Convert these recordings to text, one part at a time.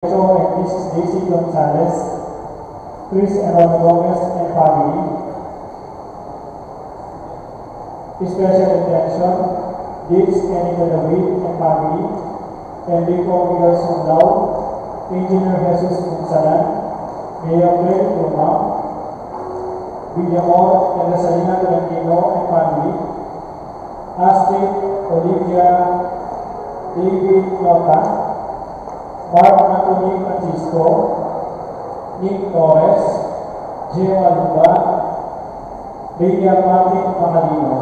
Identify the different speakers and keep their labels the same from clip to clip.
Speaker 1: So, and Mrs. Daisy Gonzalez, Chris and Ron Gomez and family. Special attention, Dix Kenny David and family, Enrico Miguel Sundao, Engineer Jesus Gonzalan, Mayor Greg Luma, Villamor and Rosalina Tolentino and family, Astrid Olivia David Nota, Mark Anthony Francisco, Nick Torres, Gemma Luba, Lydia Martin Mahalino.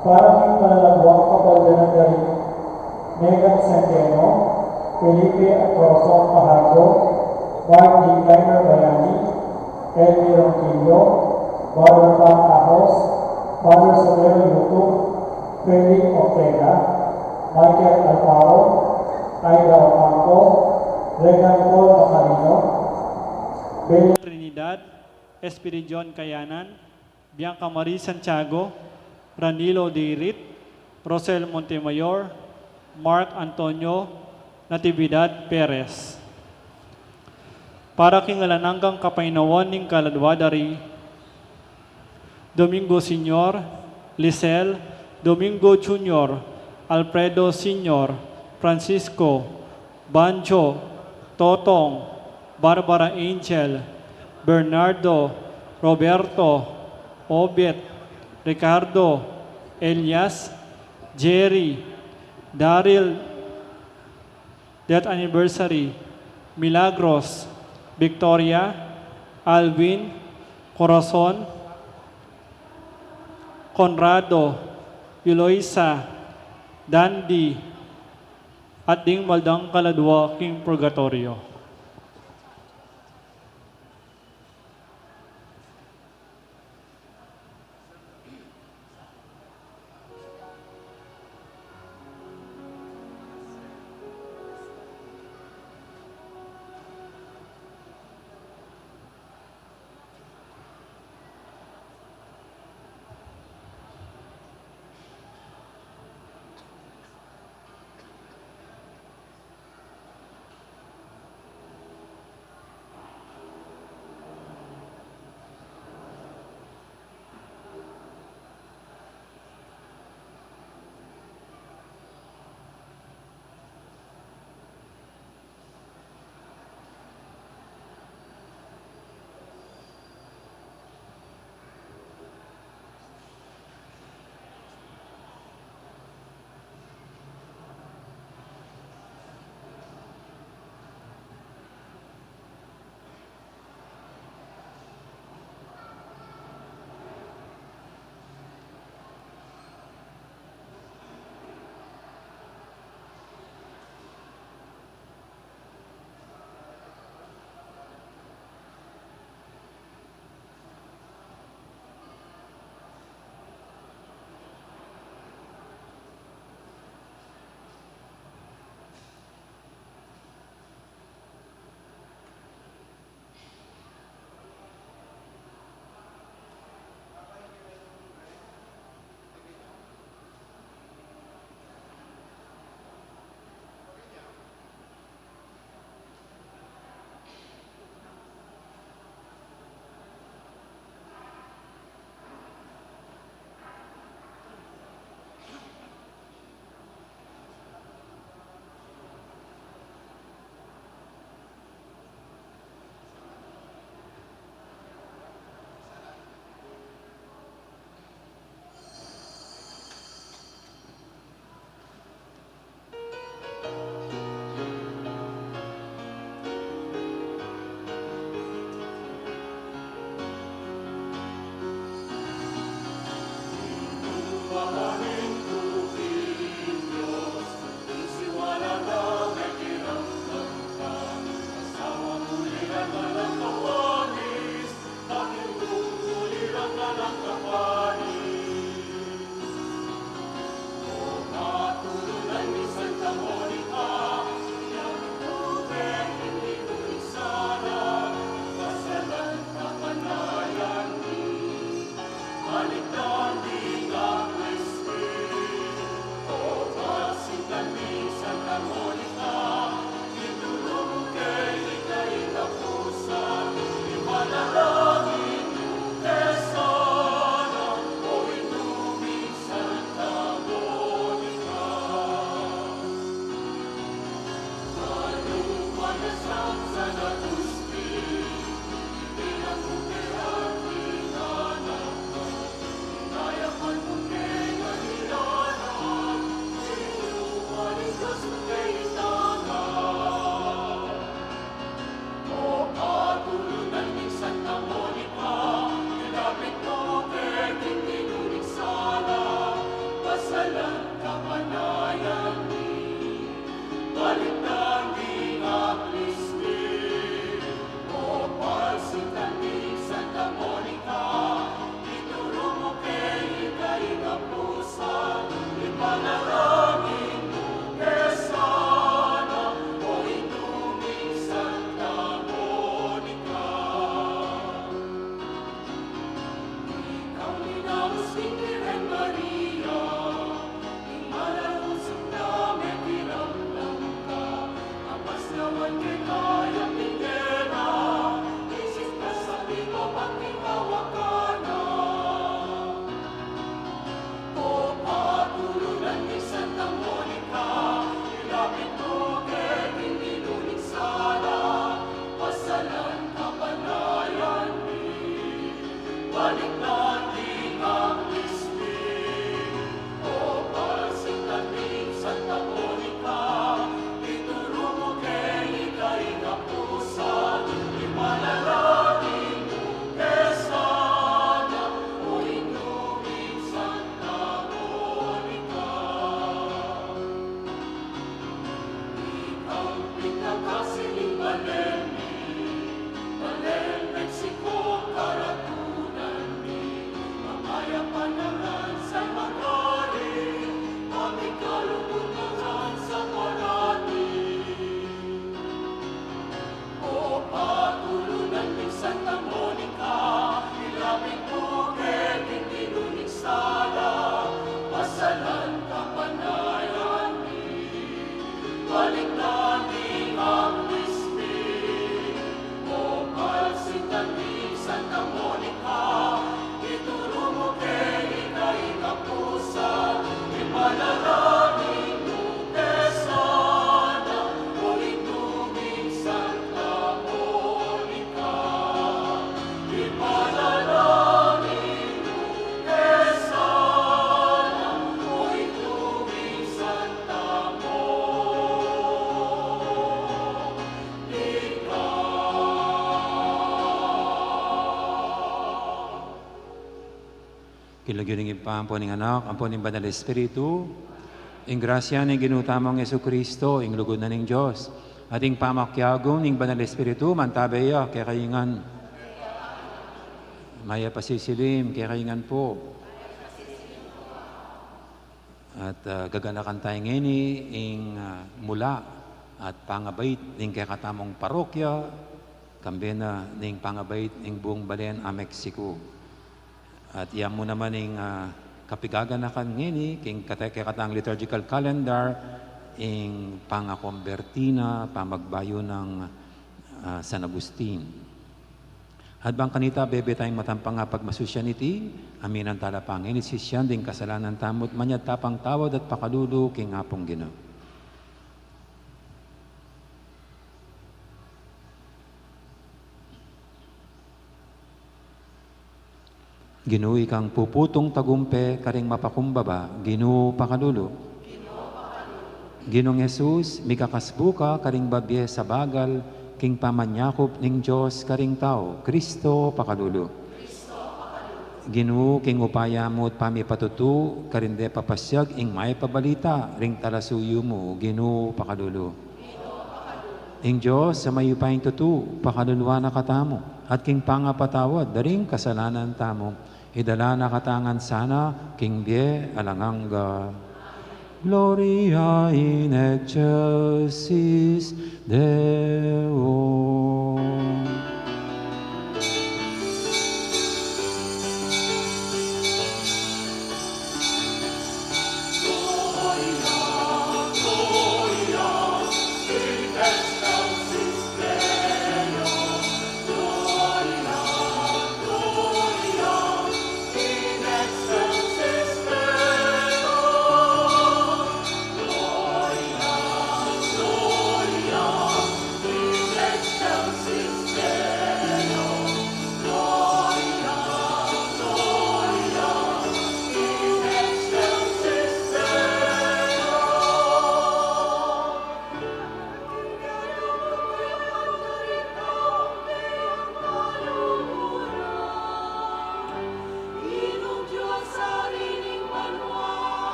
Speaker 1: Parang panalagwang kapaldanan na rin Megan Centeno, Felipe Corazon Pajardo, Mark D. Kleiner Bayani, Elmi Ronquillo, Barbara Pam Ajos, Father Solero Yuto, Felix Ortega, Michael Alfaro, Aida Ocampo, Regan Paul Macarino,
Speaker 2: Trinidad, Espiridion Cayanan, Bianca Marie Santiago, Ranilo Dirit, Rosel Montemayor, Mark Antonio Natividad Perez. Para kingalananggang kapainawan ng kaladwadari, Domingo Senior, Lisel, Domingo Junior, Alfredo Senior, Francisco, Banjo, Totong, Barbara Angel, Bernardo, Roberto, Obet, Ricardo, Elias, Jerry, Daryl, death anniversary, Milagros, Victoria, Alvin, Corazon, Conrado, Eloisa, Dandy, at ding maldang kaladwa king purgatorio.
Speaker 3: Kilagyan ng ipampo ng anak, ampo ng Banal Espiritu, ing grasya ng ginutamang Yesu Kristo, ing lugod na ng Diyos, ating pamakyagon ng Banal Espiritu, mantabaya, kaya kayingan. Maya pasisilim, kaya kayingan po. At gaganakan tayo ngayon ing mula at pangabait ng kaya katamong parokya, kambena ng pangabait ng buong balen a Mexico. At iyan mo naman yung kapigaganakan ngayon, king katang liturgical calendar, yung pangakombertina, pamagbayo ng San Agustin. At bang kanita, bebe tayong matampang nga pagmasusyaniti, amin ang talapang inisisyan ding kasalanan tamot, manyad tapang tawad at pakalulo, king apong Ginoo. Ginoo kang puputong tagumpe, karing mapakumbaba, Ginoo pakalulo. Ginoong Jesus, mikakasbuka, karing babye sa bagal, king pamanyakop ning Diyos, karing tao, Kristo pakalulo. Ginoo, king upaya mo at pamipatutu, karinde papasyag, ing may pabalita, ring talasuyo mo, Ginoo pakalulo. Ing Diyos, sa mayupayang tutu, pakaluluwa na katamo, at king pangapatawad, daring kasalanan tamo, idala na katangan sana, king bie alanganga. Gloria in excelsis Deo.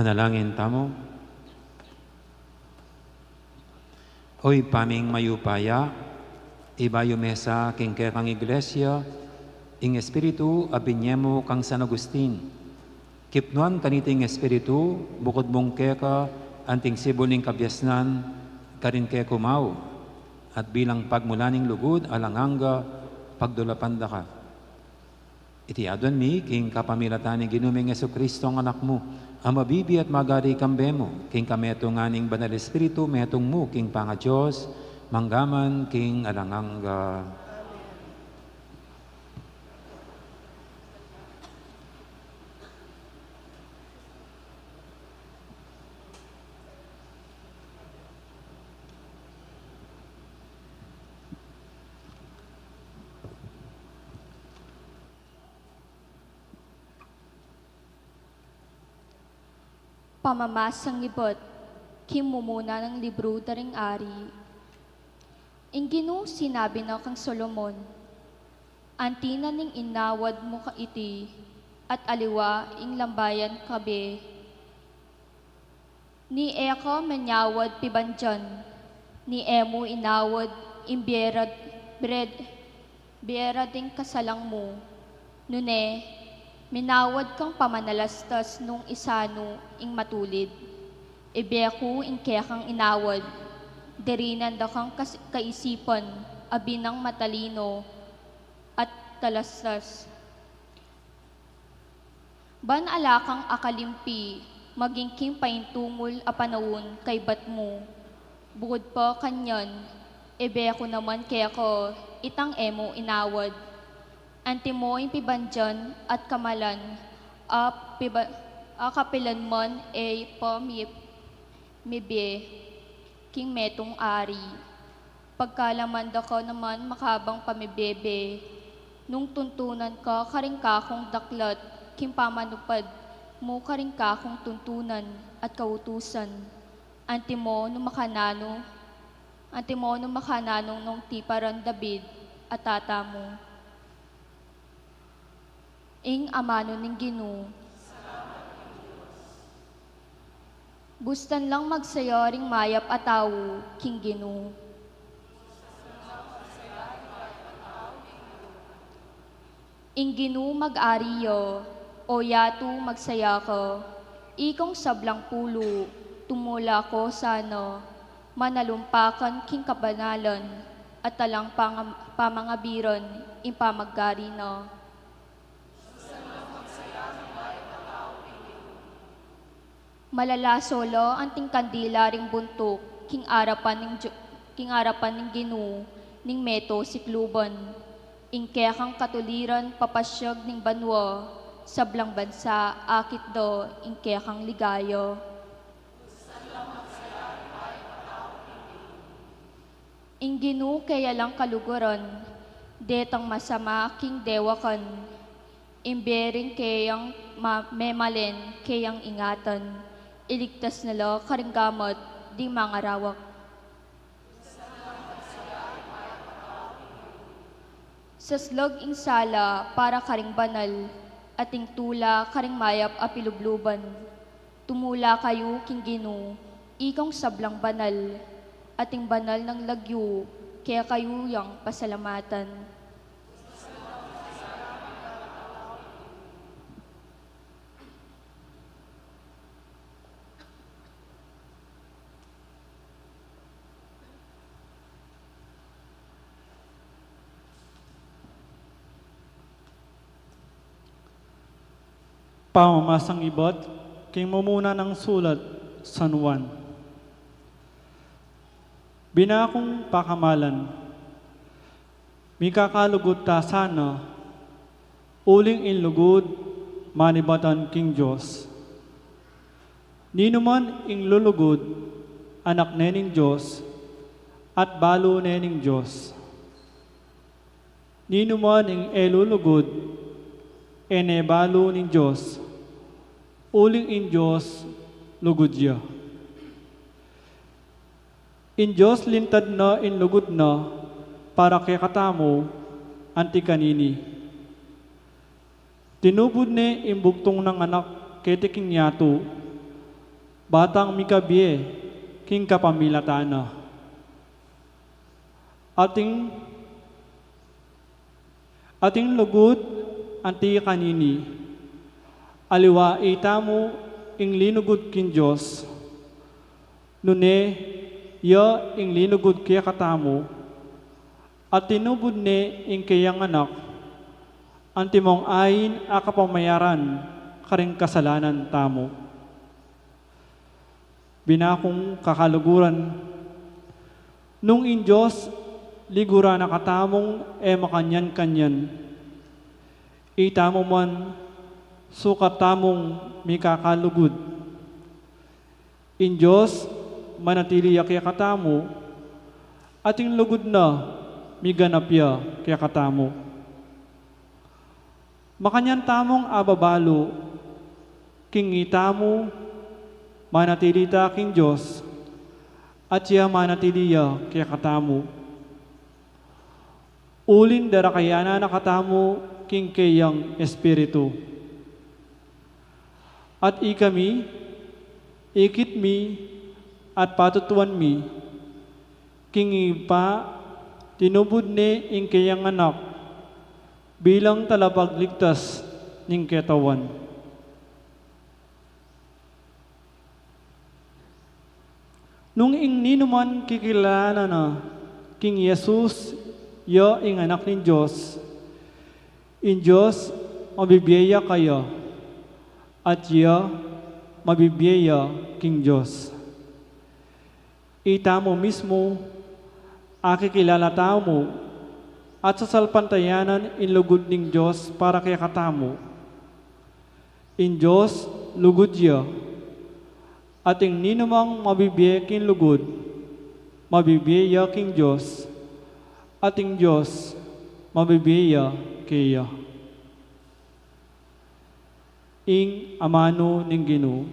Speaker 3: Manalangin tamo. Oy paming mayupaya, ibayo mesa king kang iglesia, ing espiritu abinyemo kang San Agustin. Kipnuan kaniting espiritu, bukod mong keka, anting sibuning kabyasnan, karin kaya kumaw, at bilang pagmulaning lugod, alanganga, pagdulapanda ka. Iti adon mi, king kapamilatan ni ginuming Jesucristo ang anak mo, ang mabibi at magari kambemo, king kameto nganing banal espiritu, metong mo, king panga Diyos, manggaman, king alanganga.
Speaker 4: Pamamasang ibot, kimumuna ng libro daring ari. Inginu sinabi na kang Solomon, antina ning inawad mo ka iti, at aliwa ing lambayan kabe. Ni eko manyawad pibandyan, ni emo inawad imbierad ding kasalang mo. Nune, minawad kang pamanalastas nung isano ing matulid. Ibeku ing kaya kang inawad, dirinan da kang kaisipan, abinang matalino at talastas. Ban alakang akalimpi, maging king paintungol a panahon kay bat mo. Bukod pa kanyan, ibeku naman kaya ko, itang emo inawad. Antimoing pibandyan at kamalan, kapilan mon mibe, king metong ari. Pagkalamanda ko naman makabang pamibebe, nung tuntunan ka karing kakong daklat, king pamanupad, mo karing kakong tuntunan at kautusan. Antimo nung makananong nung tiparan David at tata mo. Ing amano ning Ginoo. Bustan lang magsayoring mayap ataw, king Ginoo. Ing Ginoo mag-ariyo, o yato magsaya ko, ikong sablang pulo, tumula ko sana, manalumpakan king kabanalan, at talang pamangabiron, impamaggari na. Malala solo anting kandila ring buntok, king arapan ning Ginoo, ning meto sikluban. Ing kaya kang katuliran papasyag ning banwa, sablang bansa akit do, ing kaya kang ligayo. Ing Ginoo kaya lang kaluguran, detang masama king dewakan, imbering kayang memalen kayang ingatan. Iligtas nila karinggamot di mga rawak. Sa slog ing sala para karing banal, ating tula karing mayap apilubluban. Tumula kayo king Ginoo, ikong sablang banal, ating banal ng lagyo, kaya kayo yang pasalamatan.
Speaker 2: Pamamasang ibot, king mumuna ng sulat, San Juan. Binakong pakamalan, mi kakalugod ta sana, uling inlugod, manibatan king Diyos. Ninuman ing lulugod, anak nening Diyos, at balo nening Diyos. Ninuman ing elulugod, ene balo ning Diyos, uling in Diyos, lugod ya. In Diyos lintad na in lugod na, para kay katamo, anti kanini. Tinubod ni imbugtong ng anak kay tiking yato, batang mikabie, king kapamilatana. Ating lugod, anti kanini, aliwa itamo, ing linugod kin Diyos, nune, ya ing linugod kaya katamo, at tinubod ne ing kayang anak, antimong ayin akapamayaran, karing kasalanan tamo. Binakong kakaluguran, nung in Diyos, ligura na katamong makanyan-kanyan, itamo man, sukat tamong mikakalugod. In Diyos, manatili ya kaya katamo, ating lugod na, miganap ya kaya katamo. Makanyan tamong ababalo, king itamo, manatili ta king Diyos, at siya manatili ya kaya katamo. Ulin dara kaya na nakatamo, king kayang Espiritu. At ikami, ikit mi, at patutuan mi, king ipa, tinubod ni ing kayang anak, bilang talapagligtas ning ketawan. Nung ing ninuman kikilala na, king Jesus, yo ing anak ni Diyos, in Diyos, mabibiyaya kayo, at ya, mabibiyaya king Diyos. Ita mo mismo, akikilala tao mo, at sa salpantayanan inlugod ning Diyos para kay katamo. In Diyos, lugod ya, at ing ninumang mabibiyaya king lugod, mabibiyaya king Diyos, at ing Diyos, mabibiyaya kaya. Ing amano ning Ginoo.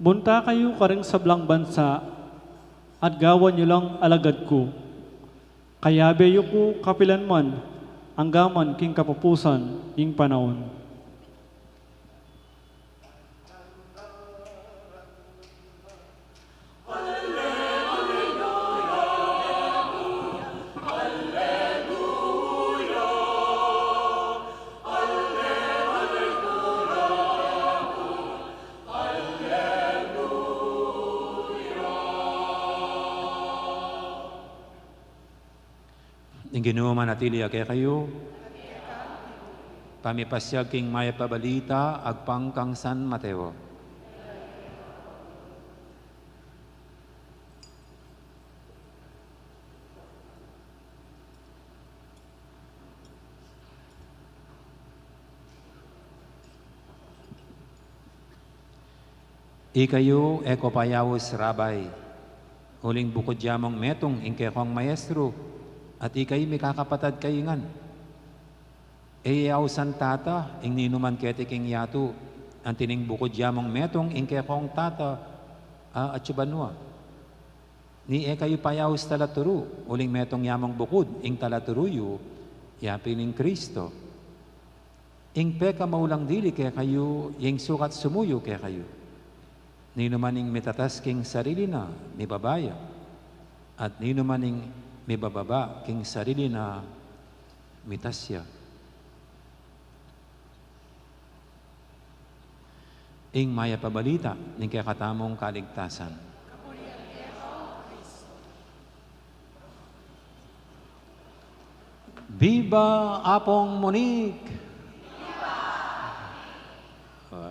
Speaker 2: Bunta kayo karing sablang bansa, at gawan nyo lang alagad ko. Kaya beyo ko kapilan man, ang gaman king kapupusan, ing panahon.
Speaker 3: Ing Ginoo manatili kay kayo. Pamipasyag king maya pabalita agpang kang San Mateo. Ikayo eko payawos rabay, huling bukod yamong metong ingkekong maestro, at ikay may kakapatad kayingan. San tata, ing ninuman ketiking yato, ang tining bukod yamong metong ingkekong tata, at subanwa. Ni kayo payawos talaturo, huling metong yamong bukod, ing talaturuyo, yapin ing Kristo. Ing peka maulang dili kaya kayo, ing sukat sumuyo kaya kayo. Ninuman ing mitatas king sarili na, may babaya, at ninuman ing may bababa king sarili na mitasya. Ing maya pabalita ning kaya katamong kaligtasan. Viva Apong Monique! Viva!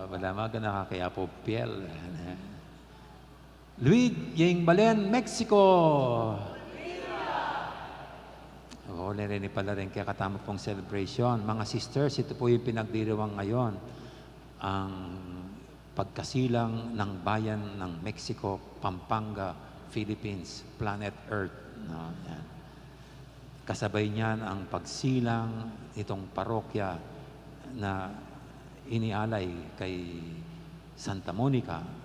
Speaker 3: Wala maga nakakayapo piel. Luig Yeng Balen, Mexico. Oo, narinig pala rin kaya katama pong celebration. Mga sisters, ito po yung pinagdiriwang ngayon. Ang pagkasilang ng bayan ng Mexico, Pampanga, Philippines, planet Earth. No, yan. Kasabay niyan ang pagsilang itong parokya na inialay kay Santa Monica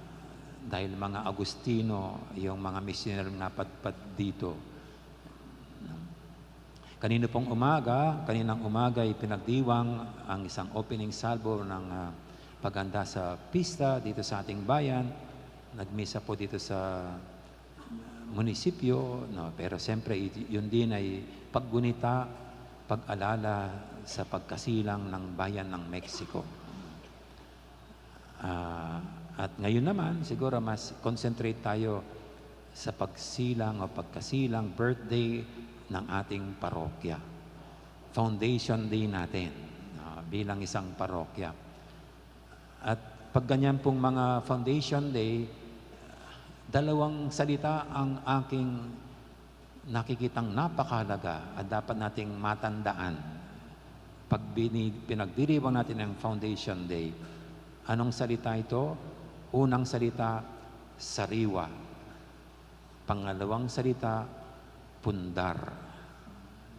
Speaker 3: dahil mga Agustino, yung mga missionary na napadpad dito. Kaninang umaga ay pinagdiwang ang isang opening salvo ng paganda sa pista dito sa ating bayan. Nagmisa po dito sa munisipyo, no? Pero siyempre yun din ay paggunita, pag-alala sa pagkasilang ng bayan ng Mexico. At ngayon naman, siguro mas concentrate tayo sa pagsilang o pagkasilang birthday ng ating parokya. Foundation Day natin bilang isang parokya. At pag ganyan pong mga Foundation Day, dalawang salita ang aking nakikitang napakahalaga at dapat nating matandaan pag pinagdiriwang natin ang Foundation Day. Anong salita ito? Unang salita, sariwa. Pangalawang salita, pundar.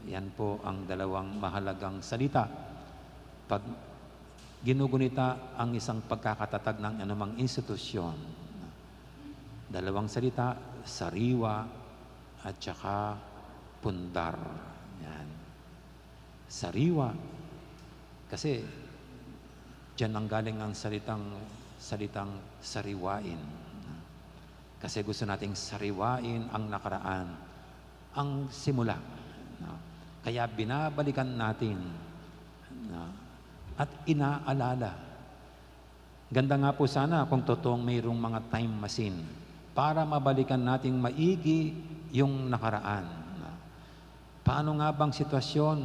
Speaker 3: Yan po ang dalawang mahalagang salita. Pag ginugunita ang isang pagkakatatag ng anumang institusyon, dalawang salita, sariwa at saka pundar. Yan. Sariwa. Kasi diyan ang galing ang salitang sariwain. Kasi gusto nating sariwain ang nakaraan, ang simula. Kaya binabalikan natin at inaalala. Ganda nga po sana kung totoong mayroong mga time machine para mabalikan nating maigi yung nakaraan. Paano nga bang sitwasyon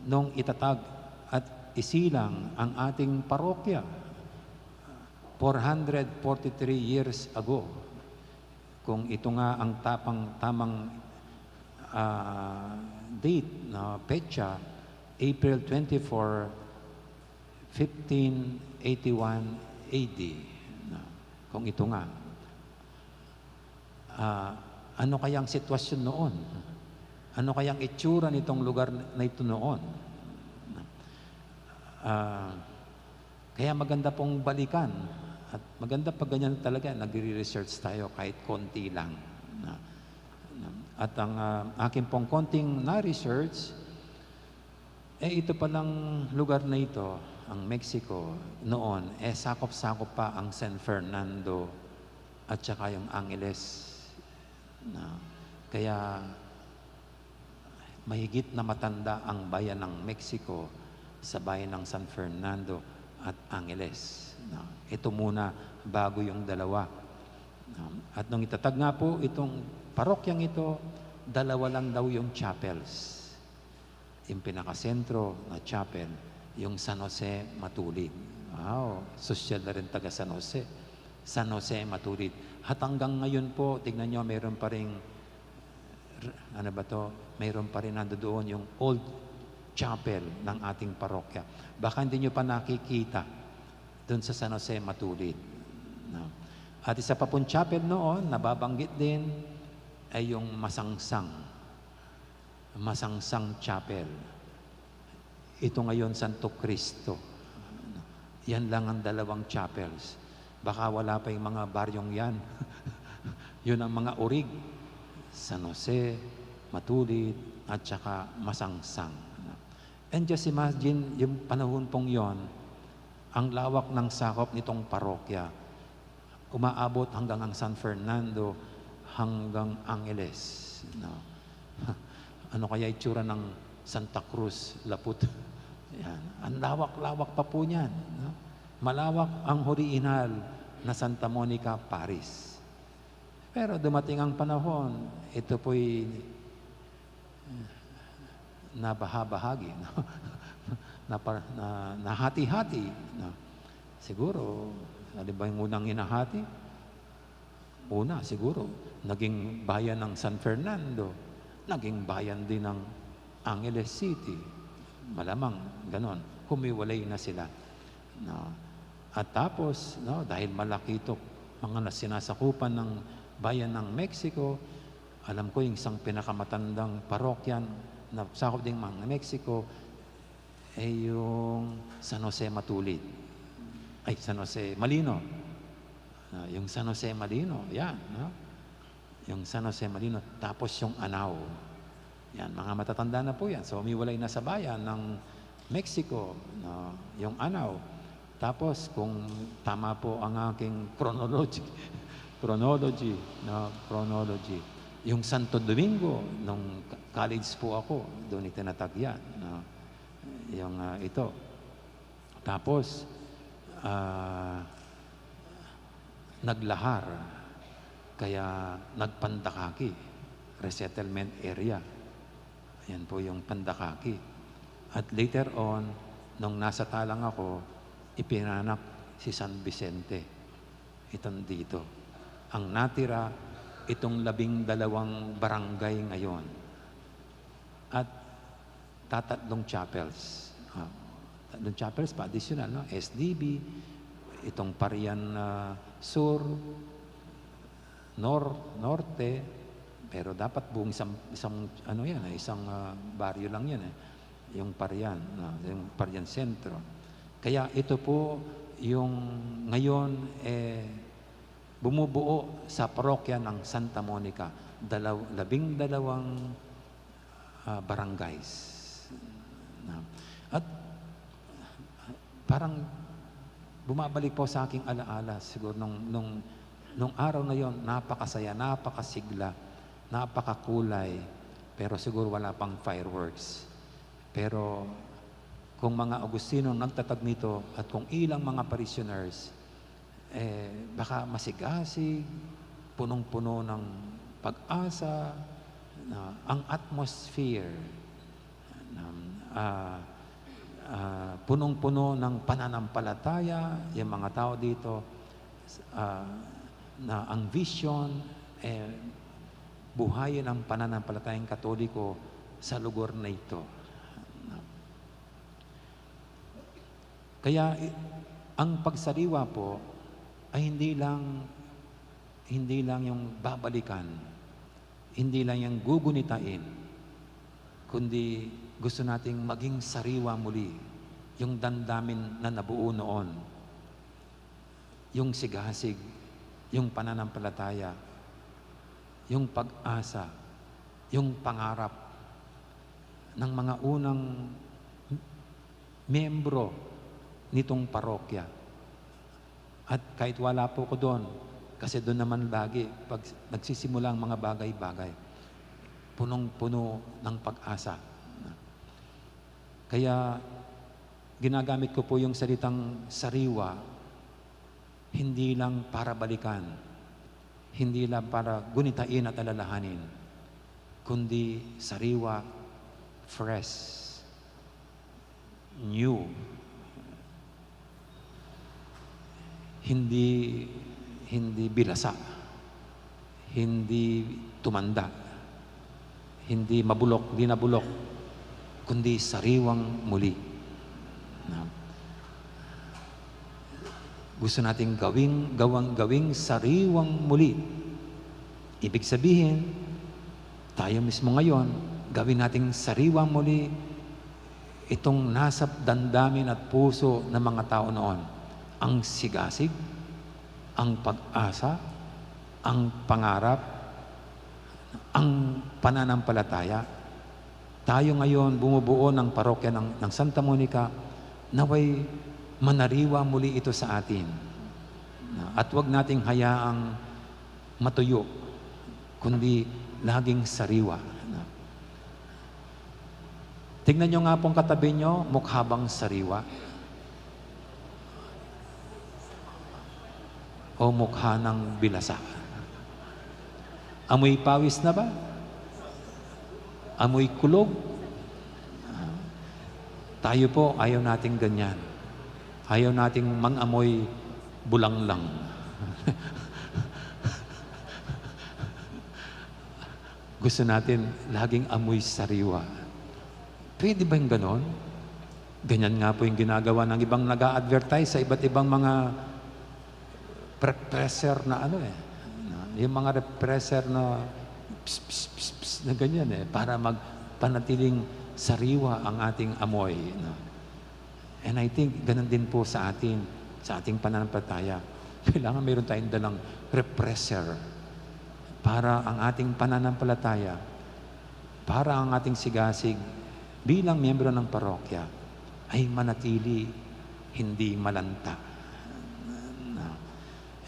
Speaker 3: nung itatag at isilang ang ating parokya 443 years ago? Kung ito nga ang tamang date na petsa, April 24, 1581 AD. Kung ito nga. Ano kayang sitwasyon noon? Ano kayang itsura nitong lugar na ito noon? Kaya maganda pong balikan. At maganda pag ganyan talaga, nagre-research tayo kahit konti lang. At ang akin pong konting na-research, ito palang lugar na ito, ang Mexico, noon, sakop-sakop pa ang San Fernando at saka yung Angeles. Kaya mahigit na matanda ang bayan ng Mexico sa bayan ng San Fernando at Angeles. Ito muna bago yung dalawa. At nung itatag nga po itong parokyang ito, dalawa lang daw yung chapels. Yung pinakasentro na chapel, yung San Jose Matulid. Wow, sosyal na rin taga San Jose. San Jose Matulid. At hanggang ngayon po, tignan nyo, mayroon pa rin, mayroon pa rin nandoon yung old chapel ng ating parokya. Baka hindi nyo pa nakikita doon sa San Jose Matulid. At isa pa pong chapel noon, nababanggit din, ay yung Masangsang Chapel. Ito ngayon, Santo Cristo. Yan lang ang dalawang chapels. Baka wala pa yung mga baryong yan. Yun ang mga urig. San Jose, Matulid, at saka Masangsang. And just imagine, yung panahon pong yon, ang lawak ng sakop nitong parokya, umaabot hanggang ang San Fernando, hanggang Angeles. Ano kaya itsura ng Santa Cruz, Laput? Yan. Ang lawak-lawak pa po niyan. Malawak ang original na Santa Monica, Paris. Pero dumating ang panahon, ito po'y nabahabahagi, nahati-hati. Siguro, ano ba yung unang hinahati? Una, siguro, naging bayan ng San Fernando, naging bayan din ng Angeles City. Malamang, ganon. Humiwalay na sila. No. At tapos, no, dahil malaki ito, mga sinasakupan ng bayan ng Mexico, alam ko yung isang pinakamatandang parokyan na sakop din ng Mexico, ay yung San Jose Matulid. Ay, San Jose Malino. Yung San Jose Malino, yan. No? Yung San Jose Malino. Tapos yung Anao. Yan, mga matatanda na po yan. So, umiwalay na sa bayan ng Mexico, no? Yung Anao. Tapos, kung tama po ang aking chronology, yung Santo Domingo, nung college po ako, doon itinatagyan. No? Yung ito. Tapos, naglahar, kaya nagpandakaki, resettlement area. Yan po yung Pandakaki. At later on, nung nasa Talang ako, ipinanak si San Vicente. Itong dito. Ang natira, itong 12 barangay ngayon. At tatlong chapels. Tatlong chapels pa, additional, no? SDB, itong Parian Sur, Norte, pero dapat buong isang ano yan, isang baryo lang yan, yung Parian, yung Parian Sentro. Kaya ito po yung ngayon bumubuo sa parokya ng Santa Monica, 12 barangays. At parang bumabalik po sa aking alaala siguro nung araw na yon, napakasaya, napakasigla, napakakulay, pero siguro wala pang fireworks. Pero kung mga Agustino nagtatag nito at kung ilang mga parishioners, baka masigasig, punong-puno ng pag-asa, ang atmosphere, punong-puno ng pananampalataya, yung mga tao dito, na ang vision, buhayin ang pananampalatayang Katoliko sa lugar na ito. Kaya ang pagsariwa po ay hindi lang yung babalikan, hindi lang yung gugunitain, kundi gusto nating maging sariwa muli yung damdamin na nabuo noon, yung sigasig, yung pananampalataya, yung pag-asa, yung pangarap ng mga unang miyembro nitong parokya. At kahit wala po ko doon, kasi doon naman lagi, pag nagsisimula ang mga bagay-bagay, punong-puno ng pag-asa. Kaya ginagamit ko po yung salitang sariwa, hindi lang para balikan, hindi lang para gunitain at alalahanin, kundi sariwa, fresh, new. Hindi bilasa, hindi tumanda, hindi mabulok, hindi nabulok, kundi sariwang muli. Gusto nating gawing sariwang muli. Ibig sabihin, tayo mismo ngayon, gawin nating sariwang muli itong nasa damdamin at puso ng mga tao noon. Ang sigasig, ang pag-asa, ang pangarap, ang pananampalataya. Tayo ngayon bumubuo ng parokya ng Santa Monica, naway manariwa muli ito sa atin. At huwag nating hayaang matuyo, kundi laging sariwa. Tingnan nyo nga pong katabi nyo, mukha bang sariwa? O mukha ng bilasa? Amoy pawis na ba? Amoy kulog? Tayo po, ayaw nating ganyan. Ayaw nating mang-amoy bulanglang. gusto natin laging amoy sariwa. Pwede ba yung ganon? Ganyan nga po yung ginagawa ng ibang nag-a-advertise sa iba't ibang mga repressor na ano eh. Yung mga repressor na pss, pss, pss, pss, na ganyan eh, para magpanatiling sariwa ang ating amoy. No? And I think ganun din po sa atin, sa ating pananampalataya. Kailangan mayroon tayong dalang repressor para ang ating pananampalataya, para ang ating sigasig bilang miyembro ng parokya ay manatili, hindi malanta.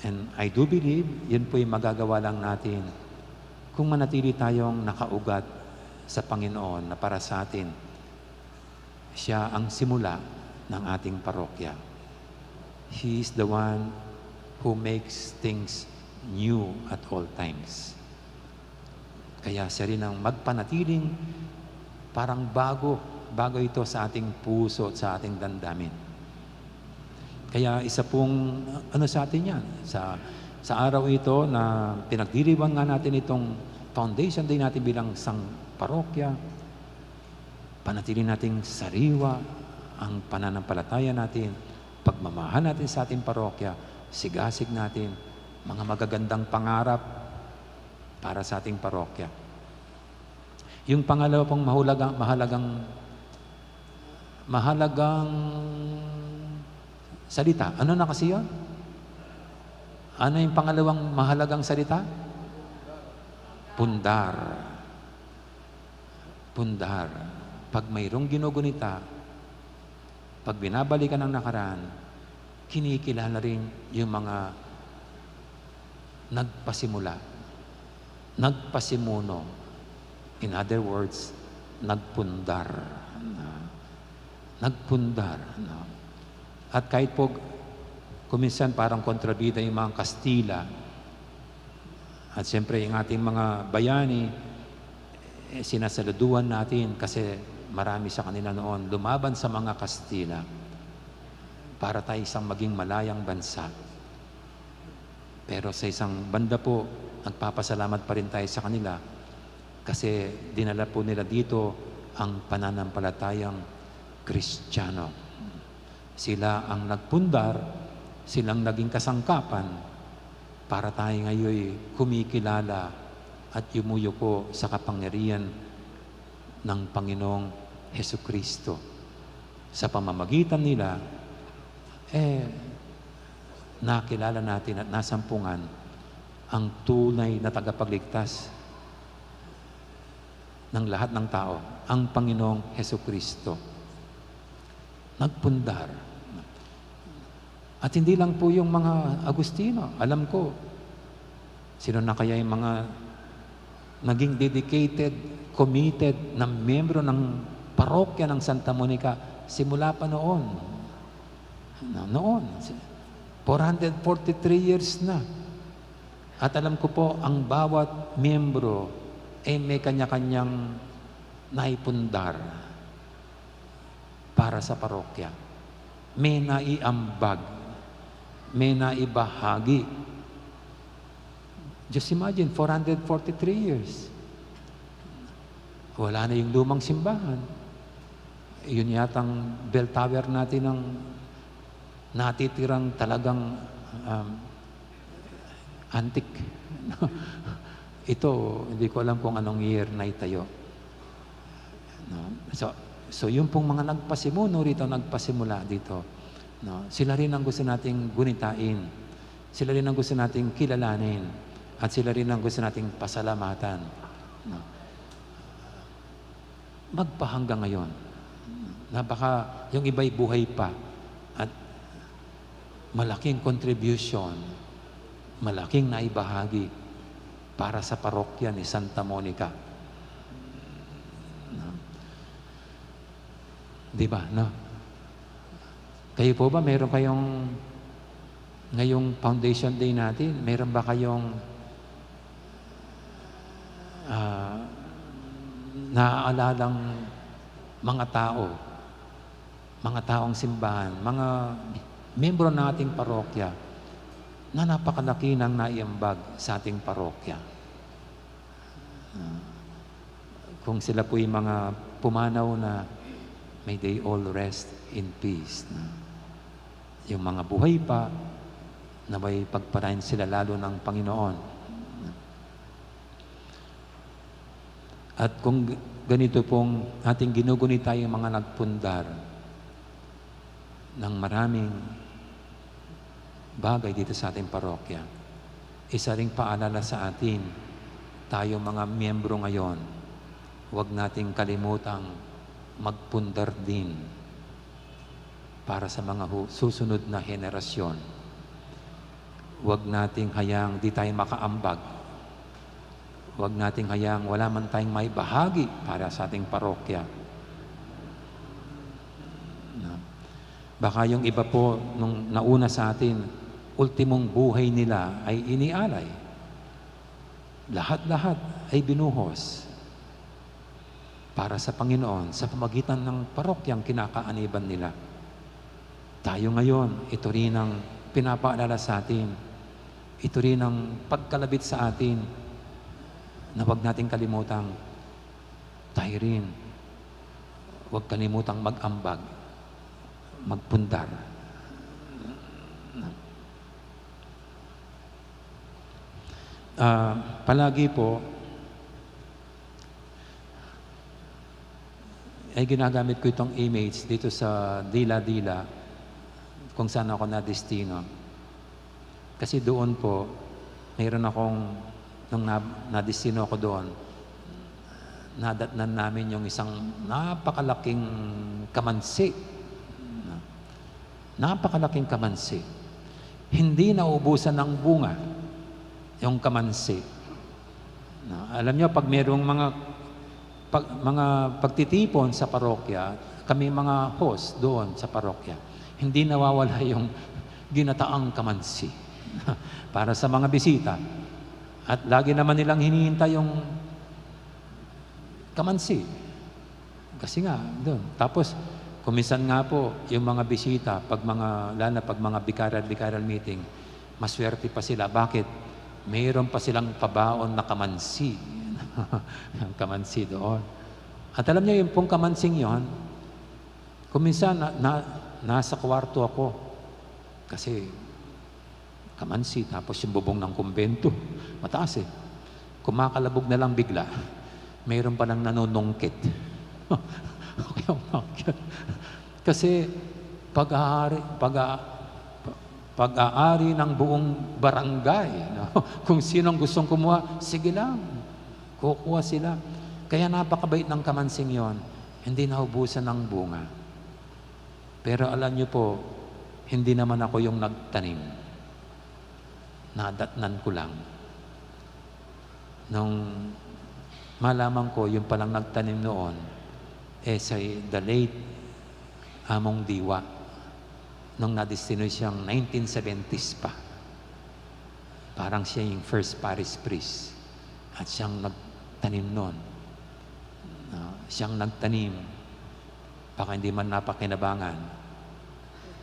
Speaker 3: And I do believe, yun po yung magagawa lang natin kung manatili tayong nakaugat sa Panginoon na para sa atin, siya ang simula ng ating parokya. He is the one who makes things new at all times. Kaya siya rin ang magpanatiling parang bago ito sa ating puso at sa ating damdamin. Kaya isa pong sa atin yan. Sa araw ito na pinagdiriwang nga natin itong foundation day natin bilang isang parokya, panatili nating sariwa ang pananampalataya natin, pagmamahal natin sa ating parokya, sigasig natin, mga magagandang pangarap para sa ating parokya. Yung pangalawa pong mahalagang salita. Ano na kasi yun? Ano yung pangalawang mahalagang salita? Pundar. Pundar. Pag mayroong ginugunita, pag binabalikan ng nakaraan, kinikilala rin yung mga nagpasimula, nagpasimuno. In other words, nagpundar. Nagpundar. At kahit po, kuminsan parang kontrabida yung mga Kastila, at siyempre yung ating mga bayani, sinasaluduan natin kasi marami sa kanila noon lumaban sa mga Kastila para tayo isang maging malayang bansa. Pero sa isang banda po, nagpapasalamat pa rin tayo sa kanila kasi dinala po nila dito ang pananampalatayang Kristiyano. Sila ang nagpundar, silang naging kasangkapan para tayo ngayon kumikilala at yumuyuko sa kapangyarihan ng Panginoong Hesukristo. Sa pamamagitan nila, nakilala natin at nasampungan ang tunay na tagapagligtas ng lahat ng tao, ang Panginoong Hesukristo. Nagpundar. At hindi lang po yung mga Agustino. Alam ko, sino na kaya yung mga naging dedicated, committed na miyembro ng parokya ng Santa Monica simula pa noon. Noon. 443 years na. At alam ko po, ang bawat miyembro ay may kanya-kanyang naipundar para sa parokya. May naiambag, may naibahagi. Just imagine, 443 years. Wala na yung lumang simbahan. Yun yatang bell tower natin ang natitirang talagang antique. Ito, hindi ko alam kung anong year na itayo. No? So yung pong mga nagpasimuno rito, nagpasimula dito, no? Sila rin ang gusto nating gunitain. Sila rin ang gusto nating kilalanin. At sila rin ang gusto nating pasalamatan. No? Magpahanggang ngayon. Na baka yung iba'y buhay pa. At malaking contribution, malaking naibahagi para sa parokya ni Santa Monica. No? Di ba? No? Kayo po ba, meron kayong ngayong foundation day natin, meron ba kayong naaalalang mga tao, mga taong simbahan, mga membro ng ating parokya na napakalaki ng naiambag sa ating parokya? kung sila po'y mga pumanaw na may they all rest in peace. Yung mga buhay pa, na may pagpalain sila lalo ng Panginoon. At kung ganito pong ating ginugunita yung mga nagpundar ng maraming bagay dito sa ating parokya, isa ring paalala sa atin, tayo mga miyembro ngayon, huwag nating kalimutang magpundar din para sa mga susunod na henerasyon. Huwag nating hayang di tayo makaambag. Huwag nating hayang wala man tayong may bahagi para sa ating parokya. Baka yung iba po, nung nauna sa atin, ultimong buhay nila ay inialay. Lahat-lahat ay binuhos para sa Panginoon sa pamagitan ng parokyang kinakaaniban nila. Tayo ngayon, ito rin ang pinapaalala sa atin. Ito rin ang pagkalabit sa atin na huwag nating kalimutang tayo rin. Huwag kalimutang mag-ambag, magpundar. Palagi po ay ginagamit ko itong image dito sa Dila-Dila kung saan ako na-destino. Kasi doon po, mayroon akong, nung na-destino ako doon, nadatnan namin yung isang napakalaking kamansi. Napakalaking kamansi. Hindi naubusan ng bunga yung kamansi. Alam nyo, pag mayroong mga pagtitipon sa parokya, kami mga host doon sa parokya, hindi nawawala yung ginataang kamansi para sa mga bisita. At lagi naman nilang hinihintay yung kamansi. Kasi nga, doon. Tapos, kuminsan nga po, yung mga bisita, lalo pag mga bikaral meeting, maswerte pa sila. Bakit? Mayroon pa silang pabaon na kamansi. Ang kamansi doon. At alam niyo, yung pong kamansing yon, kuminsan, nasa kwarto ako. Kasi, kamansi, tapos yung bubong ng kumbento. Mataas eh. Kumakalabog na lang bigla, mayroon pa nang nanunungkit. Kasi pag-aari ng buong barangay, kung sinong gustong kumuha, sige lang, kukuha sila. Kaya napakabait ng kamansing yon, hindi naubusan ng bunga. Pero alam niyo po, hindi naman ako yung nagtanim. Nadatnan ko lang. Nung malaman ko, yung palang nagtanim noon, say the late Among Diwa, nung nadestino siyang 1970s pa. Parang siya yung first parish priest. At siyang nagtanim noon. Siyang nagtanim, baka hindi man napakinabangan.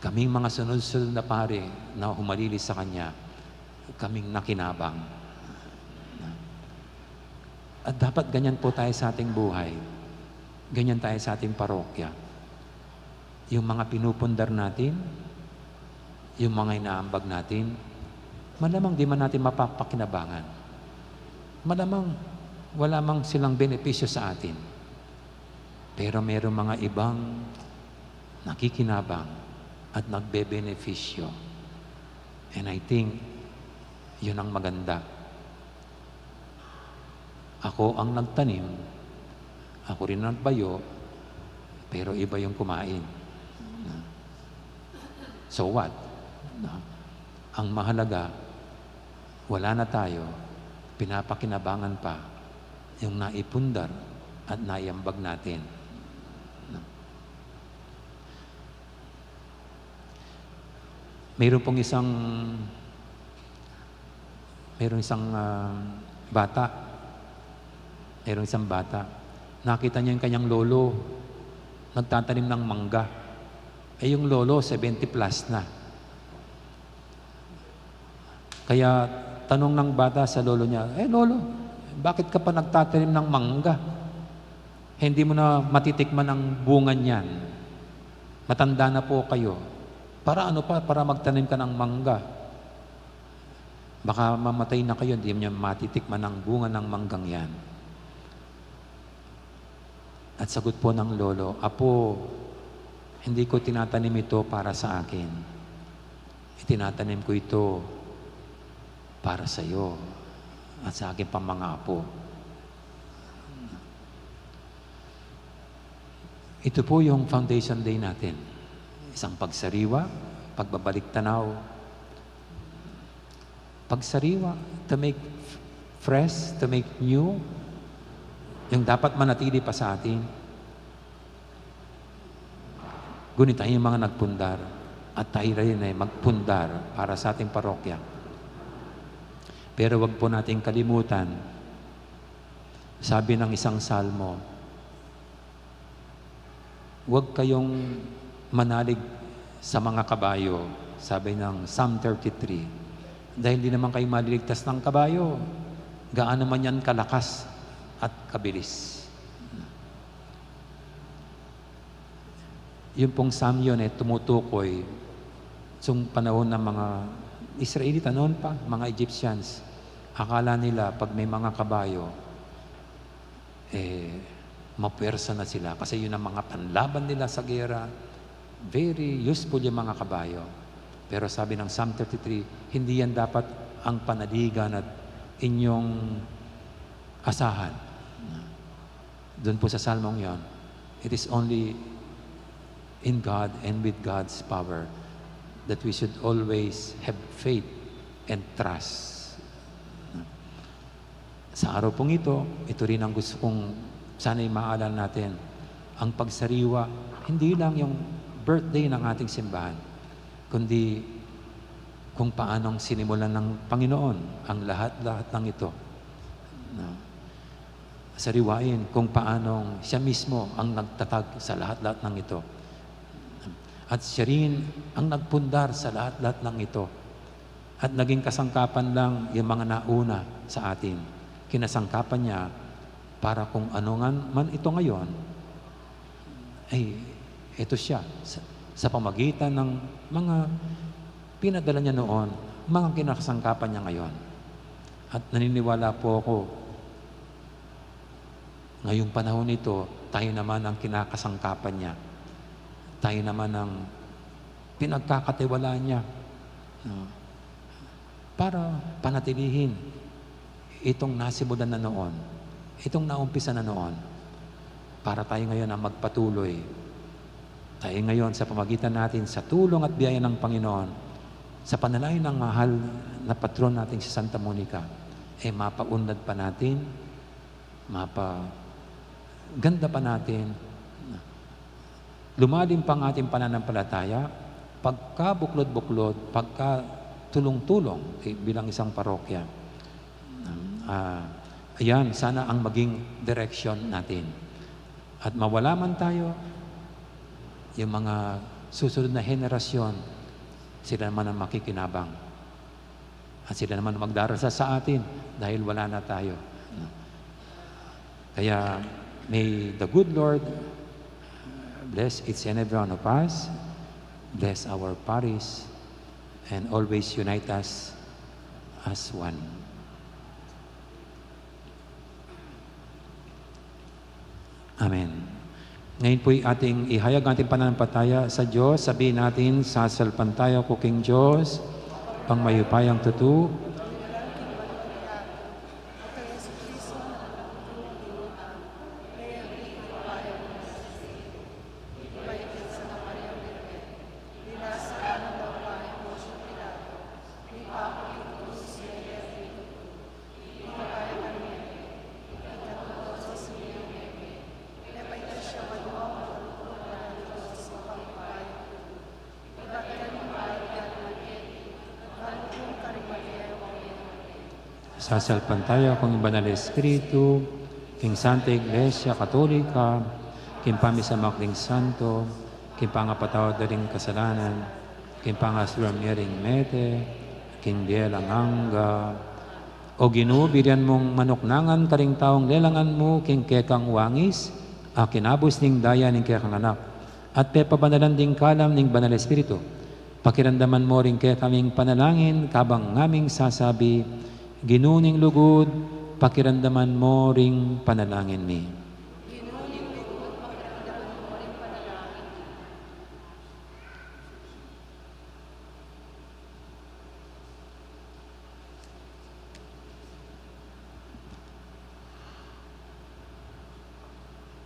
Speaker 3: Kaming mga sunod-sunod na pare na humalili sa kanya, kaming nakinabang. At dapat ganyan po tayo sa ating buhay. Ganyan tayo sa ating parokya. Yung mga pinupundar natin, yung mga inaambag natin, malamang di man natin mapapakinabangan. Malamang wala mang silang benepisyo sa atin. Pero mayroong mga ibang nakikinabang at nagbe-benepisyo. And I think, yun ang maganda. Ako ang nagtanim, ako rin nagbayo, pero iba yung kumain. So what? Ang mahalaga, wala na tayo, pinapakinabangan pa yung naipundar at naiambag natin. Mayroon isang bata. Mayroong isang bata. Nakita niya yung kanyang lolo, nagtatanim ng mangga. Yung lolo, 70 plus na. Kaya tanong ng bata sa lolo niya, lolo, bakit ka pa nagtatanim ng mangga? Hindi mo na matitikman ang bunga niyan. Matanda na po kayo. Para ano pa? Para magtanim ka ng mangga. Baka mamatay na kayo, hindi niyo matitikman ang bunga ng manggang yan. At sagot po ng lolo, Apo, hindi ko tinatanim ito para sa akin. Itinatanim ko ito para sa iyo at sa aking pang mga apo. Ito po yung foundation day natin. Isang pagsariwa, pagbabalik tanaw. Pagsariwa, to make fresh, to make new, yung dapat manatili pa sa atin. Gunit tayo yung mga nagpundar at tayo rin ay magpundar para sa ating parokya. Pero wag po nating kalimutan, sabi ng isang salmo, huwag kayong manalig sa mga kabayo, sabi ng Psalm 33, dahil di naman kayo maliligtas ng kabayo, gaano man yan kalakas at kabilis. Yung pong Psalm yun tumutukoy sa panahon ng mga Israelita noon pa, mga Egyptians. Akala nila pag may mga kabayo, mapuwersa na sila kasi yun ang mga panlaban nila sa gera. Very useful yung mga kabayo. Pero sabi ng Psalm 33, hindi yan dapat ang panaligan at inyong asahan. Doon po sa salmong yon, it is only in God and with God's power that we should always have faith and trust. Sa araw pong ito rin ang gusto kong sana'y maalala natin. Ang pagsariwa, hindi lang yung birthday ng ating simbahan, kundi kung paanong sinimulan ng Panginoon ang lahat-lahat ng ito. Sariwain kung paanong siya mismo ang nagtatag sa lahat-lahat ng ito. At siya rin ang nagpundar sa lahat-lahat ng ito. At naging kasangkapan lang yung mga nauna sa atin. Kinasangkapan niya para kung ano man ito ngayon, ay ito siya sa pamagitan ng mga pinadala niya noon, mga kinasangkapan niya ngayon. At naniniwala po ako, ngayong panahon ito, tayo naman ang kinakasangkapan niya. Tayo naman ang pinagkakatiwalaan niya para panatilihin itong nasimulan na noon, itong naumpisa na noon, para tayo ngayon ang magpatuloy. Tayo ngayon sa pamagitan natin sa tulong at biyaya ng Panginoon, sa panalangin ng mahal na patron natin si Santa Monica, mapaunlad pa natin, mapaganda pa natin, lumalim pa ang ating pananampalataya, pagka-buklod-buklod, pagka-tulong-tulong bilang isang parokya. Ayan, sana ang maging direction natin. At mawala man tayo, yung mga susunod na henerasyon, sila naman ang makikinabang. At sila naman ang magdarasa sa atin dahil wala na tayo. Kaya, may the good Lord bless each and every one of us, bless our parish, and always unite us as one. Amen. Ngayon po'y ating ihayag ating pananampalataya sa Diyos. Sabihin natin, sasalpan tayo, Kuking Diyos, pang mayupayang tutu, sasalpan tayo kung Banal Espiritu, King Santa Iglesia Katolika, King Pamisa Makling Santo, King Pangapatawad daling kasalanan, King Pangasram Yering Mete, King Dielang Angga, o ginubirian mong manuknangan karing taong lelangan mo, King Kekang Wangis, Akinabos ning daya ning kaya kang anak, at pepabanalan ding kalam ning banal espiritu. Pakiramdaman mo rin kaya kaming panalangin, kabang ngaming sasabi, ginuning lugod, pakiramdaman mo ring panalangin mi.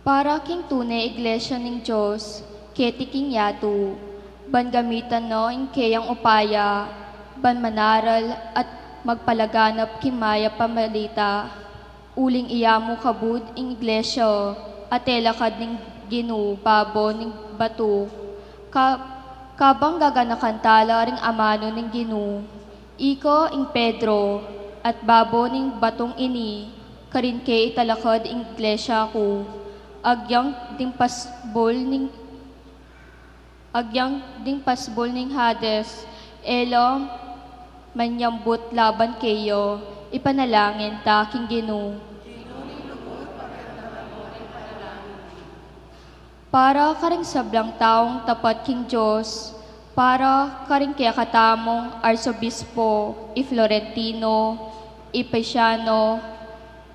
Speaker 4: Para king tunay iglesia ng Diyos, keti king yatu, ban gamitan no in kayang upaya, ban manaral at magpalaganap kimaya pamalita, uling iyamo kabud ing iglesia, at telakad ning ginu, babo ning batu, kabang gaganakan tala ring amano ning ginu, iko ing Pedro, at babo ning batong ini, karin kay italakad ing iglesia ko, agyang ding pasbol ning Hades, elo manyambut laban kayo, ipanalangin taking Ginu. Para karing sablang taong tapat king Diyos, para karing kaya katamong Arsobispo, i Florentino, i Paisiano,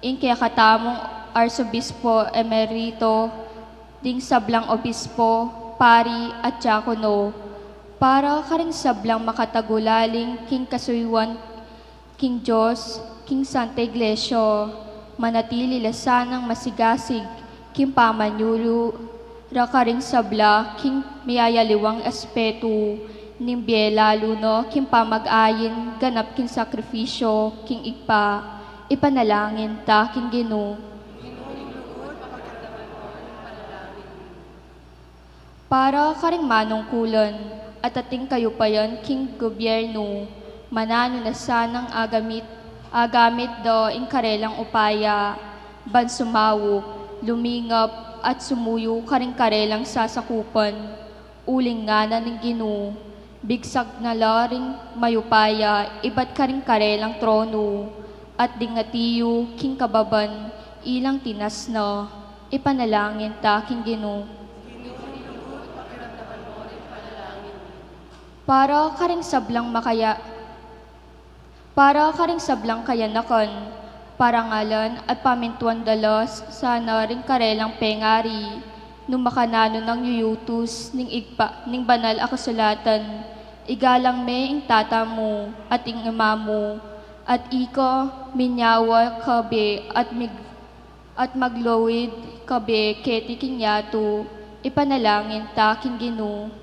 Speaker 4: in kaya katamong Arsobispo Emerito, ding sablang obispo, pari at diakono, para karing sablang makatagulaling king kasuywan, king Diyos, king Santa Iglesia, manatili lasanang masigasig, king pamanyulu, rakaring sabla, king miyayaliwang espetu, nimbye lalo no, king pamag-ayin, ganap king sakripisyo, king igpa, ipanalangin ta, king Ginu. Para karing manungkulan, at ating kayo pa yan, king gobyerno, manano na sanang agamit do in karelang upaya, ban sumawok, lumingap, at sumuyo karing karelang sasakupan, uling nga na ng Ginu, bigsag na laring mayupaya, iba't karing karelang trono, at dingatiyo, king kababan, ilang tinas na, ipanalangin ta, king Ginu. Para karing sablang kayanakan, parangalan at pamintuan dalos sana ring karelang pengari, numakanano ng yuyutus ning igpa ning banal a kasulatan, igalang me ing tata mo at ing ima mo, at iko minyawa kabe at maglowid kabe keti kinyatu, ipanalangin ta king Ginu.